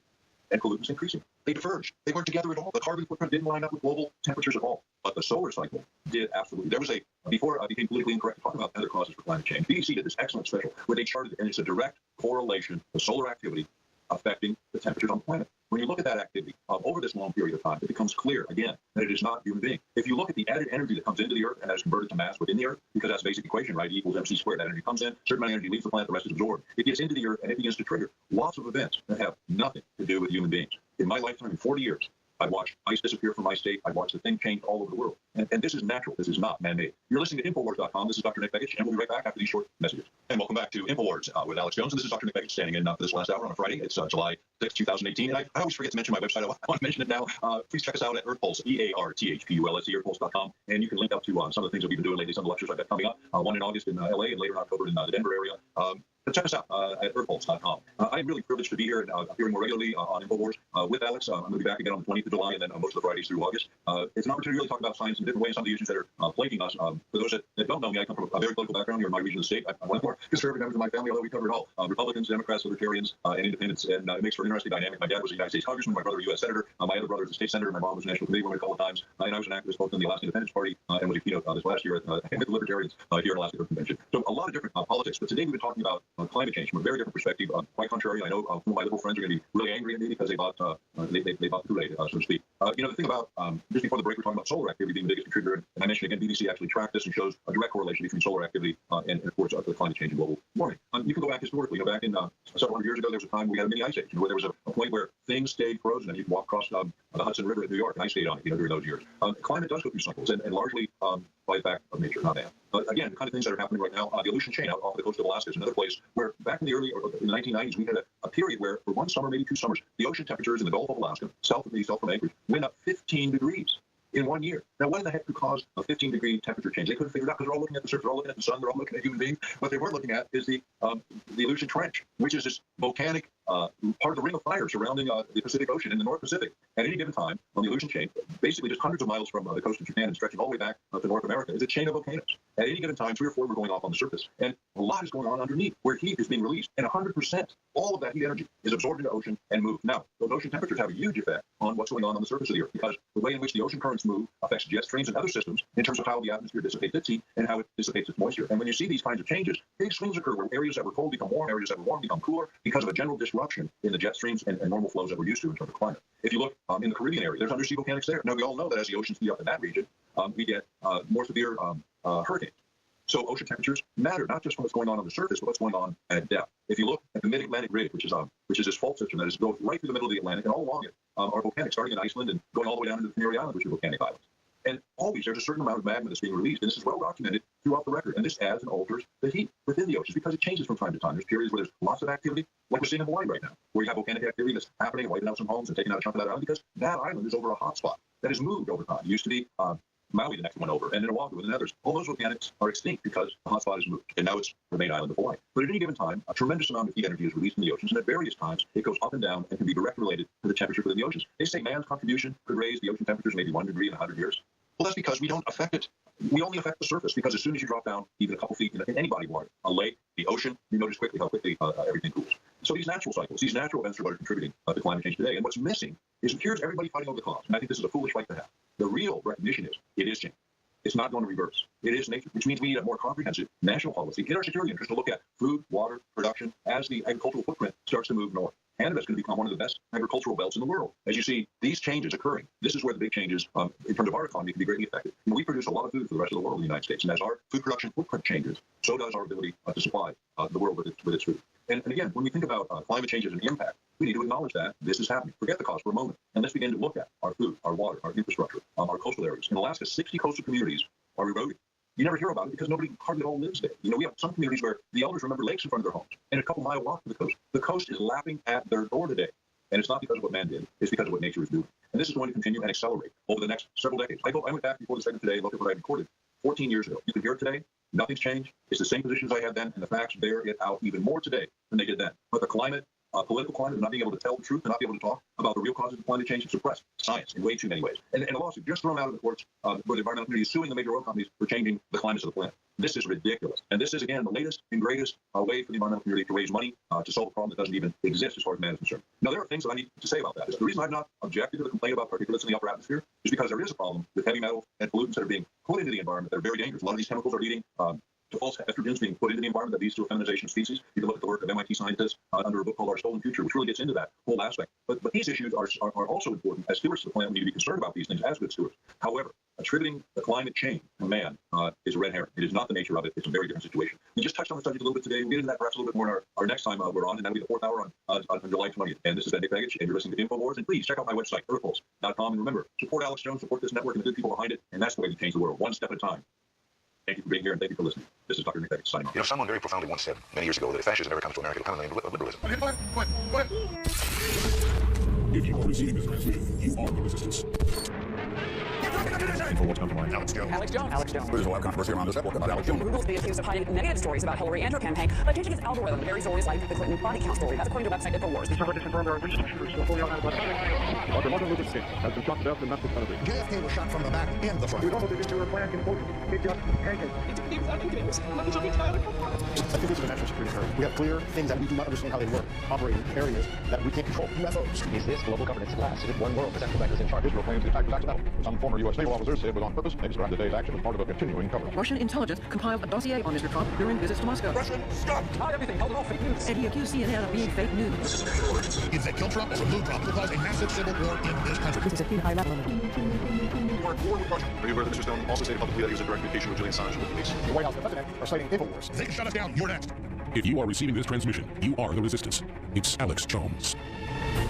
E: and pollutants increasing. They diverged. They weren't together at all. The carbon footprint didn't line up with global temperatures at all. But the solar cycle did absolutely. There was before I became politically incorrect to talk about other causes for climate change, BBC did this excellent special where they charted, and it's a direct correlation of solar activity affecting the temperatures on the planet. When you look at that activity over this long period of time, it becomes clear, again, that it is not human being. If you look at the added energy that comes into the Earth and that is converted to mass within the Earth, because that's a basic equation, right? E equals MC squared. That energy comes in, certain amount of energy leaves the planet, the rest is absorbed. It gets into the Earth and it begins to trigger lots of events that have nothing to do with human beings. In my lifetime, in 40 years, I've watched ice disappear from my state. I've watched the thing change all over the world. And this is natural. This is not man-made. You're listening to Infowars.com. This is Dr. Nick Begich, and we'll be right back after these short messages. And welcome back to Infowars with Alex Jones. And this is Dr. Nick Begich standing in for this last hour on a Friday. It's July 6, 2018. And I always forget to mention my website. I want to mention it now. Please check us out at EarthPulse, EARTHPULSE, EarthPulse.com. And you can link up to some of the things that we've been doing lately, some of the lectures I've got coming up. One in August in LA and later in October in the Denver area. But check us out at EarthPulse.com. I'm really privileged to be here and appearing more regularly on Infowars with Alex. I'm going to be back again on the 20th of July and then most of the Fridays through August. It's an opportunity to really talk about science in different ways, some of the issues that are plaguing us. For those that don't know me, I come from a very political background here in my region of the state. I'm one of the more conservative members of my family, although we cover it all. Republicans, Democrats, Libertarians, and Independents. And it makes for an interesting dynamic. My dad was a United States Congressman, my brother a U.S. Senator, my other brother is a state senator, my mom was a national committee woman a couple of times, and I was an activist both in the Alaska Independence Party and was a keynote this last year at the Libertarians here in Alaska Convention. So a lot of different politics. But today we've been talking about climate change from a very different perspective. Quite contrary, I know some of my liberal friends are going to be really angry at me because they bought they bought the Kool-Aid, so to speak. The thing about just before the break, we're talking about solar activity being the biggest contributor, and I mentioned again, BBC actually tracked this and shows a direct correlation between solar activity and of course the climate change and global warming. You can go back historically. Back in several hundred years ago, there was a time we had a mini ice age, where there was a point where things stayed frozen, and you could walk across the Hudson River in New York, and I stayed on it, during those years. Climate does go through cycles, and largely by the fact of nature, not man. Again, the kind of things that are happening right now, the Aleutian chain out off the coast of Alaska is another place where back in the 1990s, we had a period where for one summer, maybe 2 summers, the ocean temperatures in the Gulf of Alaska, south from Anchorage, went up 15 degrees in 1 year. Now, what in the heck could cause a 15-degree temperature change? They couldn't figure it out because they're all looking at the surface, they're all looking at the sun, they're all looking at human beings. What they weren't looking at is the Aleutian Trench, which is this volcanic part of the ring of fire surrounding the Pacific Ocean in the North Pacific. At any given time on the Aleutian chain, basically just hundreds of miles from the coast of Japan and stretching all the way back to North America, is a chain of volcanoes. At any given time, 3 or 4 were going off on the surface, and a lot is going on underneath where heat is being released, and 100%, all of that heat energy is absorbed into the ocean and moved. Now, those ocean temperatures have a huge effect on what's going on the surface of the Earth, because the way in which the ocean currents move affects jet streams and other systems in terms of how the atmosphere dissipates its heat and how it dissipates its moisture. And when you see these kinds of changes, big swings occur where areas that were cold become warm, areas that were warm become cooler because of a general disruption in the jet streams and normal flows that we're used to in terms of climate. If you look in the Caribbean area, there's undersea volcanics there. Now, we all know that as the oceans heat up in that region, we get more severe hurricanes. So ocean temperatures matter, not just from what's going on the surface, but what's going on at depth. If you look at the mid-Atlantic ridge, which is this fault system that goes right through the middle of the Atlantic, and all along it are volcanics, starting in Iceland and going all the way down into the Canary Islands, which are volcanic islands. And always there's a certain amount of magma that's being released, and this is well documented throughout the record. And this adds and alters the heat within the oceans because it changes from time to time. There's periods where there's lots of activity, like we're seeing in Hawaii right now, where you have volcanic activity that's happening and wiping out some homes and taking out a chunk of that island because that island is over a hot spot that has moved over time. It used to be Maui, the next one over, and then Oahu, and then others. All those volcanics are extinct because the hotspot has moved, and now it's the main island of Hawaii. But at any given time, a tremendous amount of heat energy is released in the oceans, and at various times, it goes up and down and can be directly related to the temperature within the oceans. They say man's contribution could raise the ocean temperatures maybe 1 degree in 100 years. Well, that's because we don't affect it. We only affect the surface, because as soon as you drop down even a couple feet in any body of water, a lake, the ocean, you notice quickly how quickly everything cools. So these natural cycles, these natural events are what are contributing to climate change today. And what's missing is here's everybody fighting over the cause. And I think this is a foolish fight to have. The real recognition is it is changing. It's not going to reverse. It is nature, which means we need a more comprehensive national policy in our security interest to look at food, water, production as the agricultural footprint starts to move north. Canada is going to become one of the best agricultural belts in the world. As you see these changes occurring, this is where the big changes in terms of our economy can be greatly affected. We produce a lot of food for the rest of the world in the United States, and as our food production footprint changes, so does our ability to supply the world with its food. And again, when we think about climate changes and the impact, we need to acknowledge that this is happening. Forget the cause for a moment, and let's begin to look at our food, our water, our infrastructure, our coastal areas. In Alaska, 60 coastal communities are eroding. You never hear about it because nobody hardly all lives there. We have some communities where the elders remember lakes in front of their homes and a couple-mile walk to the coast. The coast is lapping at their door today. And it's not because of what man did. It's because of what nature is doing. And this is going to continue and accelerate over the next several decades. I went back before the segment today and looked at what I recorded 14 years ago. You can hear it today. Nothing's changed. It's the same positions I had then, and the facts bear it out even more today than they did then. But the climate, political climate, of not being able to tell the truth and not be able to talk about the real causes of climate change has suppressed science in way too many ways. And a lawsuit just thrown out of the courts where the environmental community is suing the major oil companies for changing the climates of the planet. This is ridiculous. And this is, again, the latest and greatest way for the environmental community to raise money to solve a problem that doesn't even exist as far as man is concerned. Now, there are things that I need to say about that. The reason I've not objected to the complaint about particulates in the upper atmosphere is because there is a problem with heavy metals and pollutants that are being put into the environment that are very dangerous. A lot of these chemicals are leading to false estrogens being put into the environment that leads to a feminization of species. You can look at the work of MIT scientists under a book called Our Stolen Future, which really gets into that whole aspect. But these issues are also important. As stewards of the planet, we need to be concerned about these things as good stewards. However, attributing the climate change to man is a red herring. It is not the nature of it. It's a very different situation. We just touched on the subject a little bit today. We'll get into that perhaps a little bit more in our next time we're on, and that'll be the 4th hour on July 20th. And this is Nick Begich, and you're listening to Infowars. And please check out my website, earthpulse.com. And remember, support Alex Jones, support this network and the good people behind it, and that's the way we change the world, one step at a time. Thank you for being here, and thank you for listening. This is Dr. Nick Begich signing off.
K: You know, someone very profoundly once said many years ago that if fascism ever comes to America, it'll come in the name of liberalism.
I: If you are receiving this transmission, you are the resistance.
B: Infowars comes to mind. Alex Jones.
D: Alex Jones. Alex Jones.
B: There's a lot of controversy around this network about Alex Jones.
D: Google's being accused of hiding negative stories about Hillary and her campaign by changing its algorithm to bury stories like the Clinton body count story. That's according to website Infowars.
I: Dr. Martin Luther King has been shot to death in Memphis, Tennessee.
B: JFK was shot from the back and the front.
I: We don't know the issue of plan can it just hanging.
K: I think this is a national security imperative. We have clear things that we do not understand how they work, operating in areas that we can't control. UFOs. Is this global governance last? Is it one world? Is that Quebec is in charge? Israel claims the attack was accidental. Some former U.S. naval officers say it was on purpose. They described today's action as part of a continuing cover-up.
N: Russian intelligence compiled a dossier on Mr. Trump during visits to Moscow.
B: Russian, stop!
D: Hide everything. Held it all fake news.
N: And he accused CNN of being fake news.
B: This is a federal emergency. Either they kill Trump or remove Trump. It will cause a massive civil war in this country.
N: This is a pretty high level.
K: You are at war with Russia. Are you aware that Mr. Stone also stated publicly that he was in direct communication with Julian Assange and the police? The White House and the President are citing Infowars.
B: They can shut us down. You're next.
I: If you are receiving this transmission, you are the resistance. It's Alex Jones.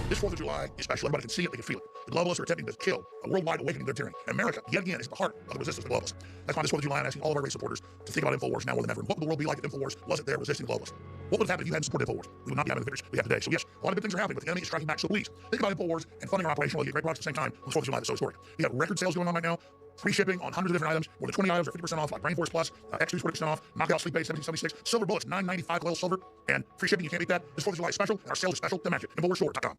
B: This 4th of July is special. Everybody can see it. They can feel it. The globalists are attempting to kill a worldwide awakening of their tyranny. And America, yet again, is at the heart of the resistance to the globalists. That's why this 4th of July I'm asking all of our race supporters to think about Infowars now more than ever. And what would the world be like if Infowars wasn't there resisting the globalists? What would have happened if you hadn't supported Infowars? We would not be having the figures we have today. So yes, a lot of good things are happening, but the enemy is striking back. So please, think about Infowars and funding our operation while you get great products at the same time on this 4th of July that's so historic. We have record sales going on right now. Free shipping on hundreds of different items. More than 20 items are 50% off, like Brain Force Plus, X2's 40% off, Knockout Sleep Aid 1776, Silver Bullets $9.95 coil silver, and free shipping. You can't beat that. This 4th of July is special, and our sales are special to match it. InfoWarsStore.com.